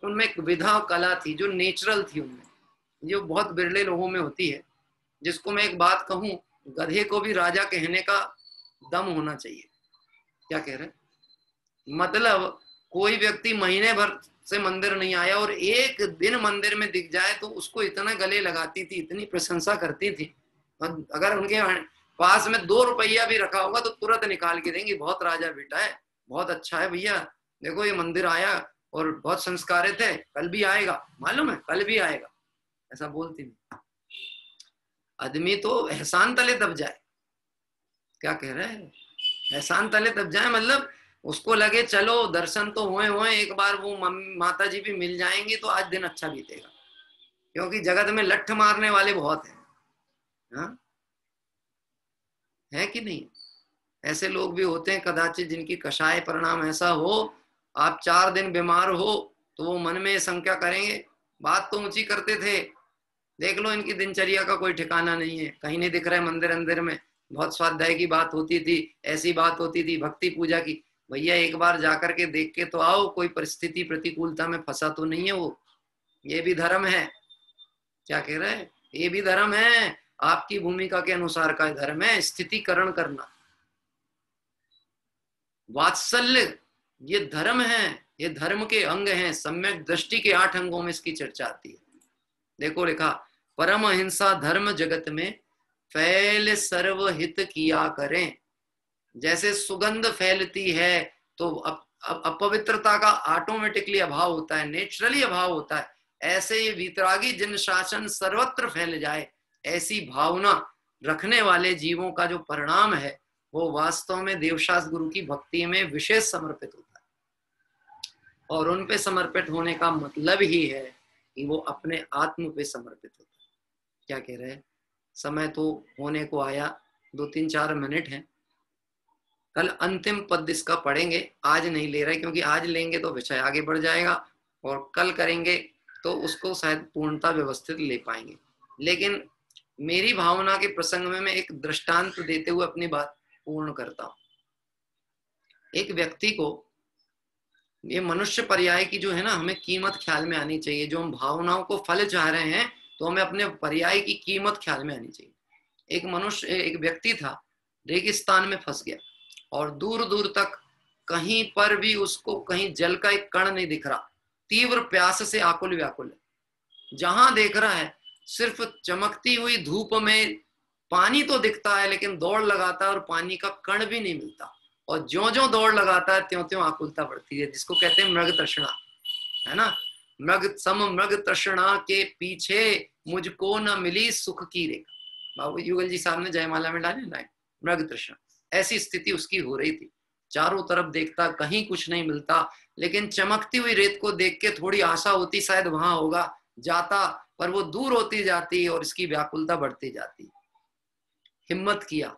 उनमें एक विधा कला थी जो नेचुरल थी उनमें, जो बहुत बिरले लोगों में होती है, जिसको मैं एक बात कहूं, गधे को भी राजा कहने का दम होना चाहिए। क्या कह रहे, मतलब कोई व्यक्ति महीने भर से मंदिर नहीं आया और एक दिन मंदिर में दिख जाए तो उसको इतना गले लगाती थी, इतनी प्रशंसा करती थी, और अगर उनके पास में 2 रुपया भी रखा होगा तो तुरंत निकाल के देंगी, बहुत राजा बेटा है, बहुत अच्छा है भैया, देखो ये मंदिर आया और बहुत संस्कारित है, कल भी आएगा, मालूम है कल भी आएगा, ऐसा बोलती थी। आदमी तो एहसान तले दब जाए। क्या कह रहे हैं, एहसान तले दब जाए, मतलब उसको लगे चलो दर्शन तो हुए एक बार वो माता जी भी मिल जाएंगी तो आज दिन अच्छा बीतेगा, क्योंकि जगत में लठ मारने वाले बहुत हैं। हाँ? है कि नहीं, ऐसे लोग भी होते हैं कदाचित, जिनकी कषाय परिणाम ऐसा हो, आप 4 दिन बीमार हो तो वो मन में संख्या करेंगे, बात तो ऊंची करते थे, देख लो इनकी दिनचर्या का कोई ठिकाना नहीं है, कहीं नहीं दिख रहा है मंदिर अंदर में, बहुत स्वाध्याय की बात होती थी, ऐसी बात होती थी भक्ति पूजा की। भैया एक बार जाकर के देख के तो आओ, कोई परिस्थिति प्रतिकूलता में फंसा तो नहीं है वो, ये भी धर्म है। क्या कह रहे हैं, ये भी धर्म है, आपकी भूमिका के अनुसार का धर्म है, स्थितिकरण करना, वात्सल्य, ये धर्म है, ये धर्म के अंग हैं, सम्यक दृष्टि के 8 अंगों में इसकी चर्चा आती है। देखो लिखा, परम अहिंसा धर्म जगत में फैल सर्वहित किया करें। जैसे सुगंध फैलती है तो अपवित्रता का ऑटोमेटिकली अभाव होता है, नेचुरली अभाव होता है, ऐसे ये वीतरागी जिन शासन सर्वत्र फैल जाए, ऐसी भावना रखने वाले जीवों का जो परिणाम है वो वास्तव में देवशास्त्र गुरु की भक्ति में विशेष समर्पित होता है। और उन पे समर्पित होने का मतलब ही है कि वो अपने आत्म पे समर्पित होता है। क्या कह रहे हैं, समय तो होने को आया, 2-3-4 मिनट हैं, कल अंतिम पद इसका पढ़ेंगे, आज नहीं ले रहे क्योंकि आज लेंगे तो विषय आगे बढ़ जाएगा, और कल करेंगे तो उसको शायद पूर्णता व्यवस्थित ले पाएंगे। लेकिन मेरी भावना के प्रसंग में मैं एक दृष्टांत देते हुए अपनी बात पूर्ण करता हूं। एक व्यक्ति को, ये मनुष्य पर्याय की जो है ना, हमें कीमत ख्याल में आनी चाहिए। जो हम भावनाओं को फल चाह रहे हैं तो हमें अपने पर्याय की कीमत ख्याल में आनी चाहिए। एक मनुष्य, एक व्यक्ति था, रेगिस्तान में फंस गया और दूर दूर तक कहीं पर भी उसको कहीं जल का एक कण नहीं दिख रहा, तीव्र प्यास से आकुल व्याकुल है। जहां देख रहा है सिर्फ चमकती हुई धूप में पानी तो दिखता है, लेकिन दौड़ लगाता है और पानी का कण भी नहीं मिलता, और ज्यों ज्यों दौड़ लगाता है त्यों त्यों आकुलता बढ़ती है, जिसको कहते हैं मृग तृष्णा, है ना। मृग तृष्णा के पीछे मुझको न मिली सुख की रेखा, बाबू युगल जी साहब ने जयमाला में डाली लाइन, मृग तृष्णा। ऐसी स्थिति उसकी हो रही थी, चारों तरफ देखता कहीं कुछ नहीं मिलता, लेकिन चमकती हुई रेत को देख के थोड़ी आशा होती शायद वहां होगा, जाता, पर वो दूर होती जाती और इसकी व्याकुलता बढ़ती जाती। हिम्मत किया,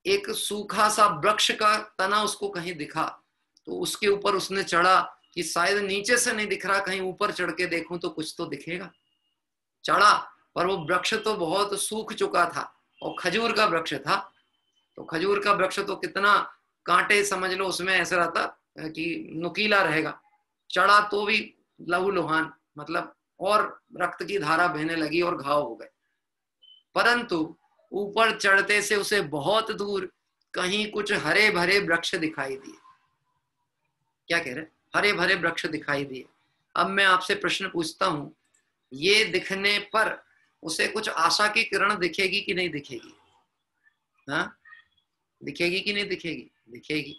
एक सूखा सा वृक्ष का तना उसको कहीं दिखा तो उसके ऊपर उसने चढ़ा कि शायद नीचे से नहीं दिख रहा, कहीं ऊपर चढ़ के देखूं तो कुछ तो दिखेगा। चढ़ा, पर वो वृक्ष तो बहुत सूख चुका था और खजूर का वृक्ष था, तो खजूर का वृक्ष तो कितना कांटे समझ लो उसमें, ऐसा रहता कि नुकीला रहेगा, चढ़ा तो भी लहूलुहान, मतलब और रक्त की धारा बहने लगी और घाव हो गए। परंतु ऊपर चढ़ते से उसे बहुत दूर कहीं कुछ हरे भरे वृक्ष दिखाई दिए। क्या कह रहे? हरे भरे वृक्ष दिखाई दिए। अब मैं आपसे प्रश्न पूछता हूं, ये दिखने पर उसे कुछ आशा की किरण दिखेगी कि नहीं दिखेगी? हाँ, दिखेगी कि नहीं दिखेगी? दिखेगी।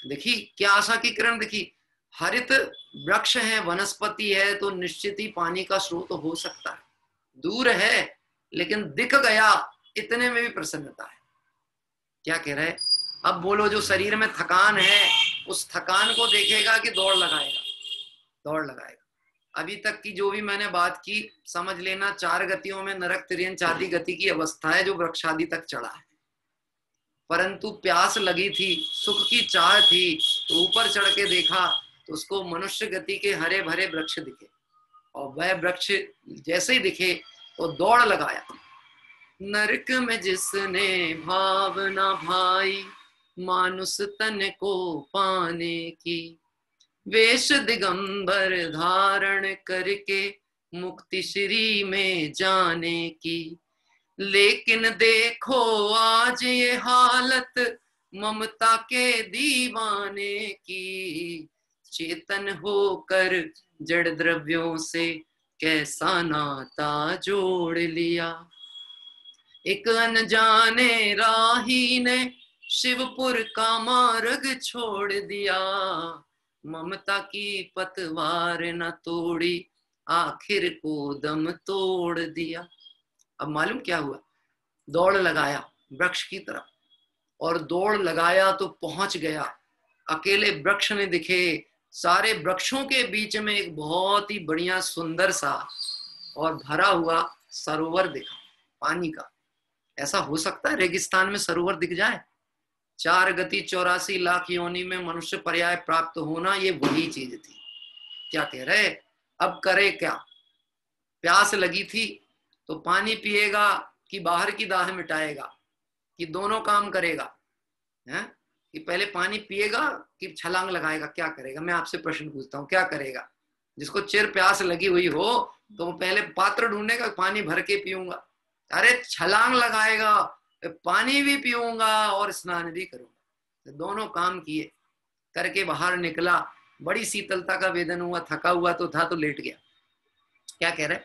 देखी क्या आशा की किरण दिखी? हरित वृक्ष है, वनस्पति है, तो निश्चित ही पानी का स्रोत हो सकता है। दूर है लेकिन दिख गया, इतने में भी प्रसन्नता है। क्या कह रहे? अब बोलो, जो शरीर में थकान है उस थकान को देखेगा कि दौड़ लगाएगा? दौड़ लगाएगा। अभी तक की जो भी मैंने बात की, समझ लेना 4 गतियों में नरक, तिर्यंच आदि गति की अवस्था है जो वृक्षादि तक चढ़ा है। परंतु प्यास लगी थी, सुख की चाह थी, तो ऊपर चढ़ के देखा तो उसको मनुष्य गति के हरे भरे वृक्ष दिखे, और वह वृक्ष जैसे ही दिखे तो दौड़ लगाया। नरक में जिसने भावना भाई, मानुष तन को पाने की, वेश दिगंबर धारण करके मुक्ति श्री में जाने की। लेकिन देखो आज ये हालत ममता के दीवाने की, चेतन होकर जड़ द्रव्यों से कैसा नाता जोड़ लिया। एक अनजाने राही ने शिवपुर का मार्ग छोड़ दिया, ममता की पतवार न तोड़ी, आखिर को दम तोड़ दिया। अब मालूम क्या हुआ? दौड़ लगाया वृक्ष की तरफ, और दौड़ लगाया तो पहुंच गया। अकेले वृक्ष ने दिखे, सारे वृक्षों के बीच में एक बहुत ही बढ़िया सुंदर सा और भरा हुआ सरोवर दिखा, पानी का। ऐसा हो सकता है रेगिस्तान में सरोवर दिख जाए? 4 गति 84 लाख योनि में मनुष्य पर्याय प्राप्त होना, ये वही चीज थी। क्या कह रहे? अब करे क्या? प्यास लगी थी तो पानी पिएगा कि बाहर की दाह मिटाएगा, कि दोनों काम करेगा? है कि पहले पानी पिएगा कि छलांग लगाएगा? क्या करेगा? मैं आपसे प्रश्न पूछता हूँ, क्या करेगा? जिसको चिर प्यास लगी हुई हो तो वो पहले पात्र ढूंढेगा, पानी भर के पीऊंगा? अरे छलांग लगाएगा, पानी भी पीऊंगा और स्नान भी करूंगा। तो दोनों काम किए, करके बाहर निकला। बड़ी शीतलता का वेदन हुआ, थका हुआ तो था, तो लेट गया। क्या कह रहे?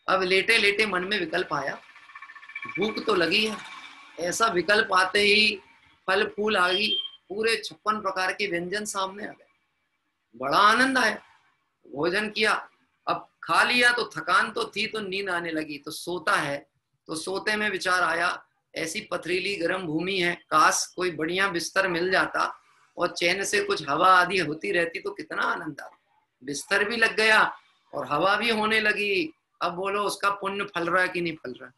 अब लेटे लेटे मन में विकल्प आया, भूख तो लगी है। ऐसा विकल्प आते ही फल फूल आ गई, पूरे 56 प्रकार के व्यंजन सामने आ गए। बड़ा आनंद आया, भोजन किया। अब खा लिया तो थकान तो थी, तो नींद आने लगी, तो सोता है। तो सोते में विचार आया, ऐसी पथरीली गर्म भूमि है, काश कोई बढ़िया बिस्तर मिल जाता और चैन से कुछ हवा आदि होती रहती तो कितना आनंद आता। बिस्तर भी लग गया और हवा भी होने लगी। अब बोलो उसका पुण्य फल रहा है कि नहीं फल रहा है?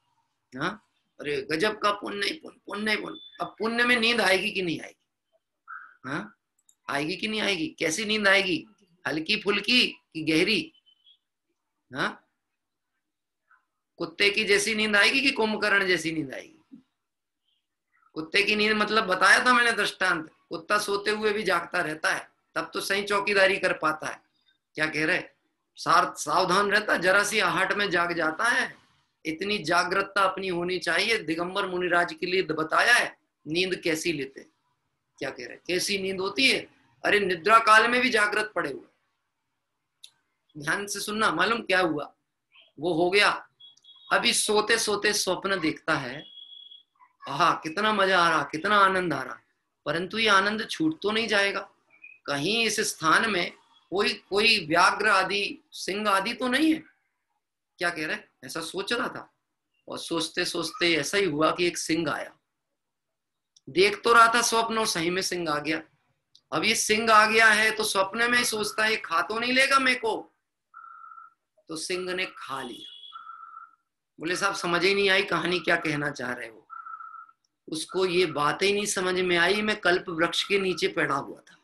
हाँ, अरे गजब का पुण्य ही पुण्य, पुण्य ही पुण्य। अब पुण्य में नींद आएगी कि नहीं आएगी? हाँ, आएगी कि नहीं आएगी? कैसी नींद आएगी? हल्की फुल्की कि गहरी? हाँ, कुत्ते की जैसी नींद आएगी कि कुंभकर्ण जैसी नींद आएगी? कुत्ते की नींद मतलब बताया था मैंने दृष्टांत, कुत्ता सोते हुए भी जागता रहता है, तब तो सही चौकीदारी कर पाता है। क्या कह रहे? सावधान रहता, जरा सी आहट में जाग जाता है। इतनी जागृतता अपनी होनी चाहिए। दिगंबर मुनिराज के लिए बताया है नींद कैसी लेते। क्या कह रहे? कैसी नींद होती है? अरे निद्रा काल में भी जागृत पड़े हुए। ध्यान से सुनना, मालूम क्या हुआ? वो हो गया, अभी सोते सोते स्वप्न देखता है। आहा, कितना मजा आ रहा, कितना आनंद आ रहा। परंतु ये आनंद छूट तो नहीं जाएगा। कहीं इस स्थान में कोई कोई व्याघ्र आदि, सिंह आदि तो नहीं है? क्या कह रहे? ऐसा सोच रहा था, और सोचते सोचते ऐसा ही हुआ कि एक सिंह आया। देख तो रहा था स्वप्न, और सही में सिंह आ गया। अब ये सिंह आ गया है तो स्वप्न में ही सोचता है खा तो नहीं लेगा मेरे को। तो सिंह ने खा लिया। बोले साहब समझ ही नहीं आई कहानी, क्या कहना चाह रहे हो? उसको ये बात ही नहीं समझ में आई, मैं कल्प वृक्ष के नीचे पड़ा हुआ था।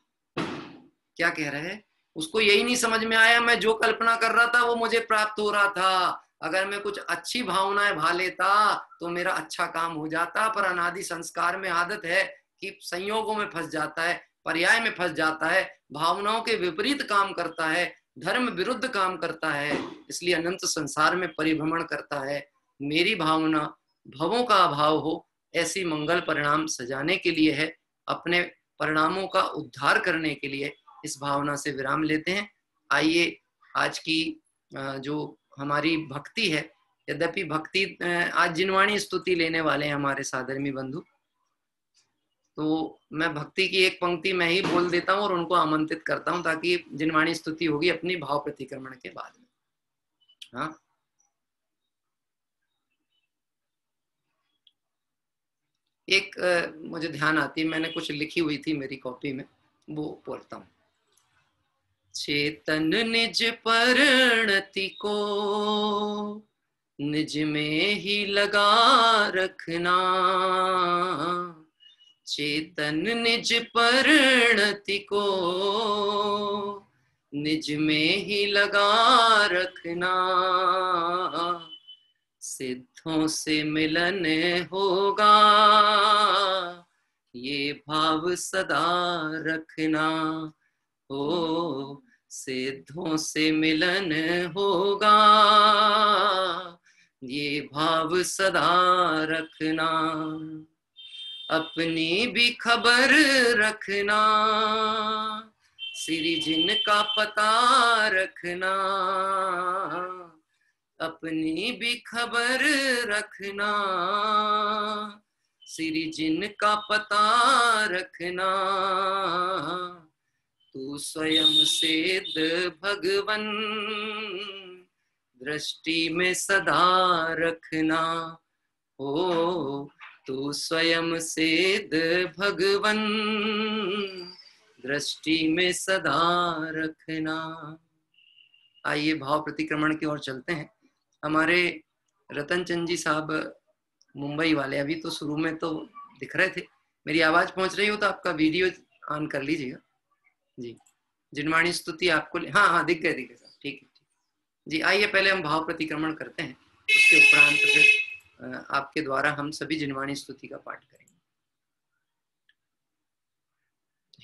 क्या कह रहे हैं? उसको यही नहीं समझ में आया, मैं जो कल्पना कर रहा था वो मुझे प्राप्त हो रहा था। अगर मैं कुछ अच्छी भावनाएं भा लेता तो मेरा अच्छा काम हो जाता, पर अनादि संस्कार में आदत है कि संयोगों में फंस जाता है। पर्याय में फंस जाता है, भावनाओं के विपरीत काम करता है, धर्म विरुद्ध काम करता है, इसलिए अनंत संसार में परिभ्रमण करता है। मेरी भावना भवों का अभाव हो, ऐसी मंगल परिणाम सजाने के लिए है, अपने परिणामों का उद्धार करने के लिए इस भावना से विराम लेते हैं। आइए आज की जो हमारी भक्ति है, यद्यपि भक्ति आज जिनवाणी स्तुति लेने वाले हैं हमारे साधर्मी बंधु, तो मैं भक्ति की एक पंक्ति मैं ही बोल देता हूँ और उनको आमंत्रित करता हूँ ताकि जिनवाणी स्तुति होगी अपनी भाव प्रतिक्रमण के बाद में। हाँ, एक मुझे ध्यान आती है, मैंने कुछ लिखी हुई थी मेरी कॉपी में, वो बोलता हूँ। चेतन निज परिणति को निज में ही लगा रखना, चेतन निज परिणति को निज में ही लगा रखना, सिद्धों से मिलन होगा ये भाव सदा रखना, हो सिद्धों से मिलन होगा ये भाव सदा रखना, अपनी भी खबर रखना, श्री जिन का पता रखना, अपनी भी खबर रखना, श्री जिन का पता रखना, तू स्वयं सिद्ध भगवन दृष्टि में सदा रखना, हो तू स्वयं सिद्ध भगवन दृष्टि में सदा रखना। आइए भाव प्रतिक्रमण की ओर चलते हैं। हमारे रतन चंद जी साहब मुंबई वाले अभी तो शुरू में तो दिख रहे थे, मेरी आवाज पहुंच रही हो तो आपका वीडियो ऑन कर लीजिएगा जी। जिनवाणी स्तुति आपको, हाँ हाँ दिख गए साहब, ठीक है जी। आइए पहले हम भाव प्रतिक्रमण करते हैं, उसके उपरांत फिर आपके द्वारा हम सभी जिनवाणी स्तुति का पाठ करेंगे।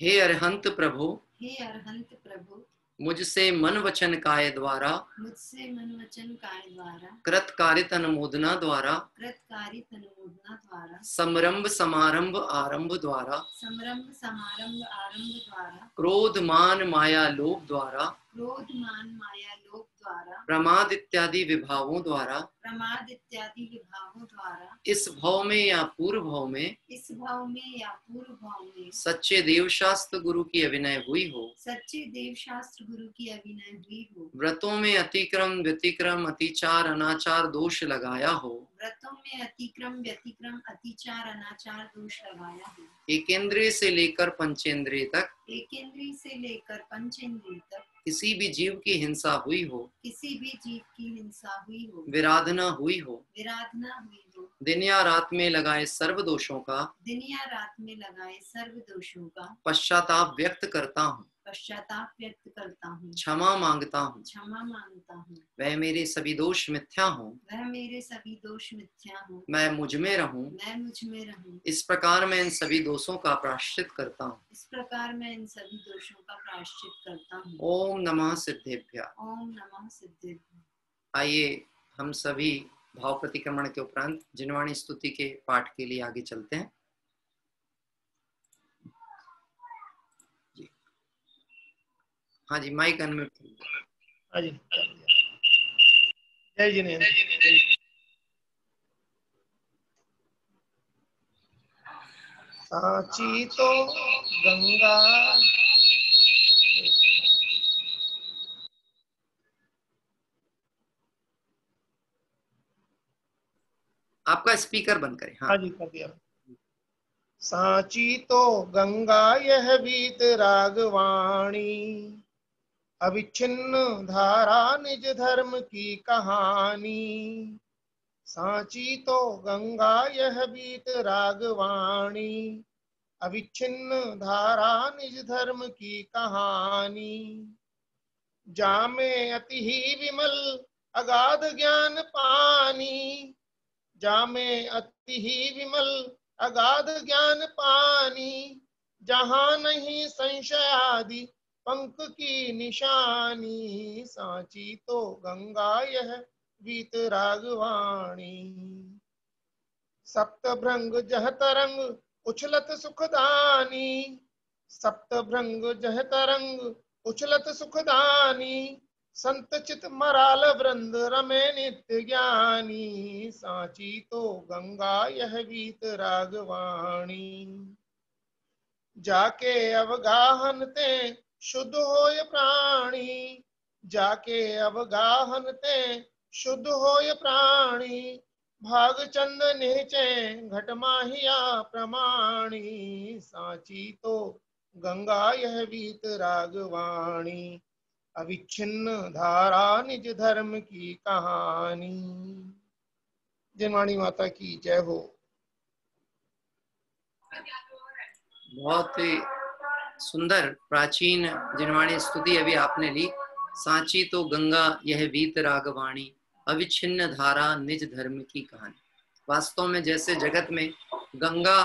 हे अरहंत प्रभु, हे अरहंत प्रभु, मुझसे मन वचन काय द्वारा, मुझसे मन वचन काय द्वारा, कृत कारित अनुमोदना द्वारा, कृत कारित अनुमोदना द्वारा, समरंभ समारंभ आरंभ द्वारा, समरंभ समारंभ आरंभ द्वारा, क्रोध मान माया लोभ द्वारा, क्रोध मान माया लोभ द्वारा, प्रमाद इत्यादि विभावों द्वारा, प्रमाद इत्यादि विभावों द्वारा, इस भाव में या पूर्व भाव में, इस भाव में या पूर्व भाव में, सच्चे देव शास्त्र गुरु की अभिनय हुई हो, सच्चे देव शास्त्र गुरु की अभिनय हुई हो, व्रतों में अतिक्रम व्यतिक्रम अतिचार अनाचार दोष लगाया हो, व्रतों में अतिक्रम व्यतिक्रम अतिचार अनाचार दोष लगाया हो, एकेंद्रिय से लेकर पंचेंद्रिय तक, एकेंद्रिय से लेकर पंचेंद्रिय तक, किसी भी जीव की हिंसा हुई हो, किसी भी जीव की हिंसा हुई हो, विराधना हुई हो, विराधना हुई हो, दिन या रात में लगाए सर्व दोषों का, दिन या रात में लगाए सर्व दोषों का पश्चाताप व्यक्त करता हूँ, पश्चाताप व्यक्त करता हूँ, क्षमा मांगता हूँ, क्षमा मांगता हूँ, वह मेरे सभी दोष मिथ्या हो, वह मेरे सभी दोष मिथ्या हो, मैं मुझ में रहूं, मैं मुझ में रहूं, इस प्रकार मैं इन सभी दोषों का प्रायश्चित करता हूँ। इस प्रकार मैं इन सभी दोषों का प्रायश्चित करता हूँ। ओम नमः सिद्धेभ्यः। ओम नमः सिद्धेभ्यः। आइए हम सभी भाव प्रतिक्रमण के उपरांत जिनवाणी स्तुति के पाठ के लिए आगे चलते हैं। जी हाँ जी, माइक अनम्यूट कीजिए। हाँ जी, जय जिनेंद्र। सांची तो गंगा, आपका स्पीकर बंद करें। हाँ जी कर दिया। सांची तो गंगा यह बीत रागवाणी, अविच्छिन्न धारा निज धर्म की कहानी। सांची तो गंगा यह बीत रागवाणी, अविच्छिन्न धारा निज धर्म की कहानी। जामे अति ही विमल अगाध ज्ञान पानी, जामे अति ही विमल अगाध ज्ञान पानी। जहाँ नहीं संशय आदि पंख की निशानी, सांची तो गंगा यह वीतरागवाणी। सप्तभृंग जह तरंग उछलत सुखदानी, सप्तभृंग जह तरंग उछलत सुखदानी, संत चित मराल वृंद रमे नित्य ज्ञानी, सांची तो गंगा यह वीतरागवाणी। जाके अवगाहन ते शुद्ध होय प्राणी, जाके अवगाहन ते शुद्ध होय प्राणी, भागचंद निचे घट माहिया प्रमाणी, सांची तो गंगा यह वीतरागवाणी। अविच्छिन्न धारा निज धर्म की कहानी। जिनवाणी माता की जय हो। बहुत ही सुंदर प्राचीन जिनवाणी स्तुति अभी आपने ली। सांची तो गंगा यह वीत रागवाणी, अविच्छिन्न धारा निज धर्म की कहानी। वास्तव में जैसे जगत में गंगा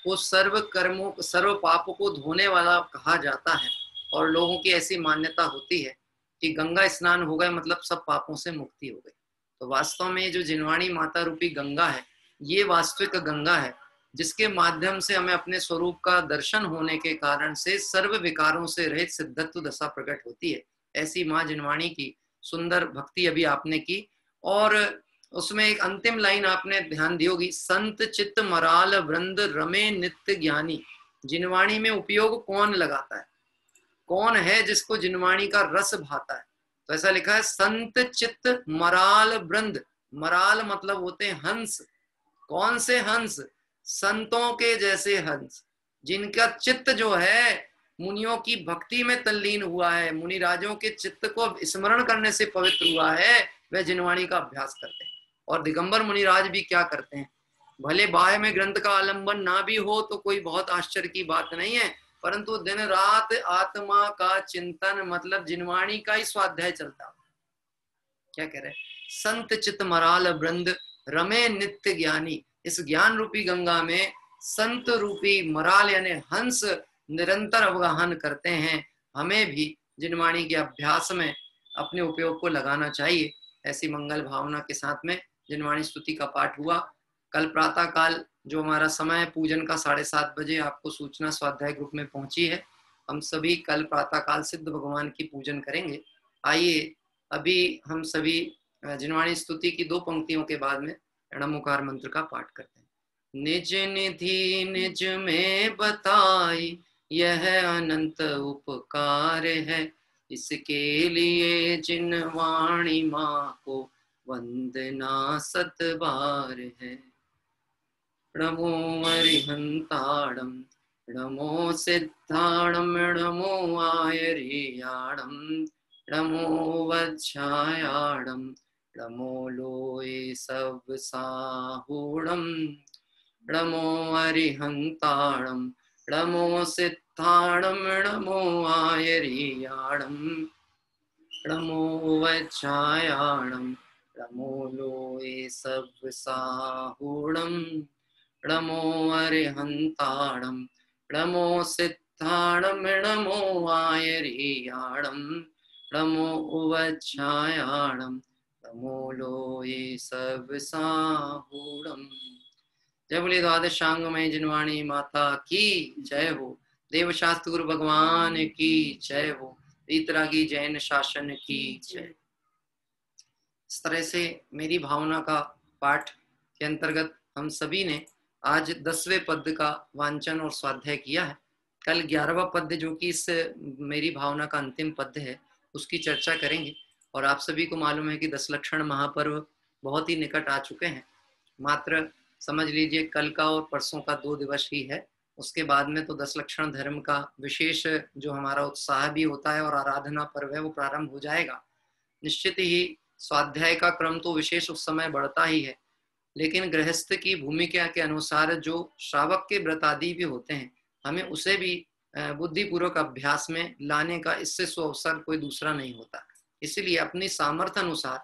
को सर्व कर्मों सर्व पापों को धोने वाला कहा जाता है और लोगों की ऐसी मान्यता होती है कि गंगा स्नान हो गए मतलब सब पापों से मुक्ति हो गई। तो वास्तव में ये जो जिनवाणी माता रूपी गंगा है, ये वास्तविक गंगा है जिसके माध्यम से हमें अपने स्वरूप का दर्शन होने के कारण से सर्व विकारों से रहित सिद्धत्व दशा प्रकट होती है। ऐसी माँ जिनवाणी की सुंदर भक्ति अभी आपने की। और उसमें एक अंतिम लाइन आपने ध्यान दी होगी, संत चित्त मराल वृंद रमे नित्य ज्ञानी। जिनवाणी में उपयोग कौन लगाता है, कौन है जिसको जिनवाणी का रस भाता है? तो ऐसा लिखा है, संत चित्त मराल वृंद। मराल मतलब होते हैं हंस। कौन से हंस? संतों के जैसे हंस, जिनका चित्त जो है मुनियों की भक्ति में तल्लीन हुआ है, मुनिराजों के चित्त को स्मरण करने से पवित्र हुआ है, वह जिनवाणी का अभ्यास करते हैं। और दिगंबर मुनिराज भी क्या करते हैं? भले बाह्य में ग्रंथ का आलंबन ना भी हो तो कोई बहुत आश्चर्य की बात नहीं है, परंतु दिन रात आत्मा का चिंतन मतलब जिनवाणी का ही स्वाध्याय चलता। क्या कह रहे? संत चित्त मराल वृंद रमे नित्य ज्ञानी। इस ज्ञान रूपी गंगा में संत रूपी मराल यानी हंस निरंतर अवगाहन करते हैं। हमें भी जिनवाणी के अभ्यास में अपने उपयोग को लगाना चाहिए। ऐसी मंगल भावना के साथ में जिनवाणी स्तुति का पाठ हुआ। कल प्रातः काल जो हमारा समय पूजन का 7:30 बजे आपको सूचना स्वाध्याय ग्रुप में पहुंची है। हम सभी कल प्रातः काल सिद्ध भगवान की पूजन करेंगे। आइए अभी हम सभी जिनवाणी स्तुति की 2 पंक्तियों के बाद में णमुकार मंत्र का पाठ करते हैं। निज निधि निज में बताई यह अनंत उपकार है, इसके लिए जिनवाणी माँ को वंदना 7 बार है। नमो अरिहंताणम नमो सिद्धाणम नमो आयर्याणम नमो वज्रायाणम नमो लोये सब साहूणम नमो अरिहंताणम नमो सिद्धाणम नमो आयर्याणम नमो वज्रायाणम नमो लोये सब साहूणम नमो अरिहंताणम नमो सिद्धाणम नमो आयर्याणम नमो वज्रायाणम नमो लोये सब साहूणम। जय बोले द्वादशांगमय जिनवाणी माता की जय हो। देवशास्त्र गुरु भगवान की जय हो। वीतरागी जैन शासन की जय। इस तरह से मेरी भावना का पाठ के अंतर्गत हम सभी ने आज 10वें पद का वांचन और स्वाध्याय किया है। कल 11वां पद जो कि इस मेरी भावना का अंतिम पद है उसकी चर्चा करेंगे। और आप सभी को मालूम है कि 10 लक्षण महापर्व बहुत ही निकट आ चुके हैं। मात्र समझ लीजिए कल का और परसों का 2 दिवस ही है। उसके बाद में तो 10 लक्षण धर्म का विशेष जो हमारा उत्साह भी होता है और आराधना पर्व है वो प्रारंभ हो जाएगा। निश्चित ही स्वाध्याय का क्रम तो विशेष उस समय बढ़ता ही है, लेकिन गृहस्थ की भूमिका के अनुसार जो श्रावक के व्रत आदि भी होते हैं हमें उसे भी बुद्धिपूर्वक अभ्यास में लाने का इससे सुअवसर कोई दूसरा नहीं होता। इसलिए अपनी सामर्थ्य अनुसार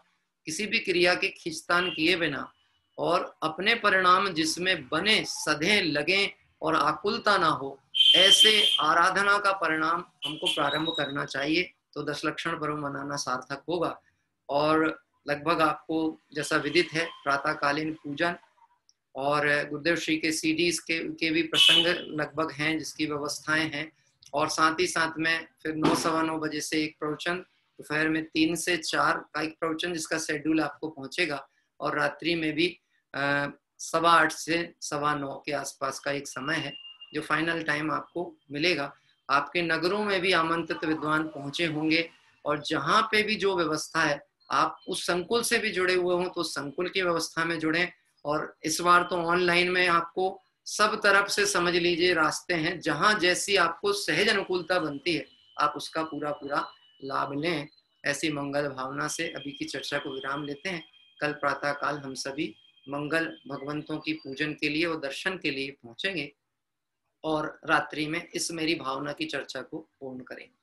किसी भी क्रिया के खींचतान किए बिना और अपने परिणाम जिसमें बने सधे लगे और आकुलता ना हो ऐसे आराधना का परिणाम हमको प्रारंभ करना चाहिए, तो 10 लक्षण पर्व मनाना सार्थक होगा। और लगभग आपको जैसा विदित है प्रातःकालीन पूजन और गुरुदेव श्री के सीडीज के भी प्रसंग लगभग हैं जिसकी व्यवस्थाएं हैं, और साथ ही साथ में फिर 9 सवा 9 बजे से एक प्रवचन, दोपहर में 3 से 4 का एक प्रवचन जिसका शेड्यूल आपको पहुंचेगा, और रात्रि में भी 8:15 से 9:15 के आसपास का एक समय है जो फाइनल टाइम आपको मिलेगा। आपके नगरों में भी आमंत्रित विद्वान पहुंचे होंगे, और जहाँ पे भी जो व्यवस्था है आप उस संकुल से भी जुड़े हुए हों तो संकुल की व्यवस्था में जुड़ें। और इस बार तो ऑनलाइन में आपको सब तरफ से समझ लीजिए रास्ते हैं, जहां जैसी आपको सहज अनुकूलता बनती है आप उसका पूरा लाभ लें। ऐसी मंगल भावना से अभी की चर्चा को विराम लेते हैं। कल प्रातः काल हम सभी मंगल भगवंतों की पूजन के लिए और दर्शन के लिए पहुंचेंगे, और रात्रि में इस मेरी भावना की चर्चा को पूर्ण करेंगे।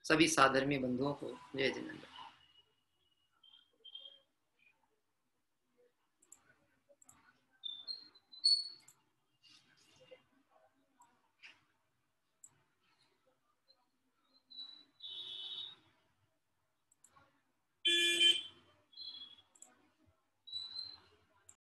सभी साधर्मी बंधुओं को जय जिनेंद्र।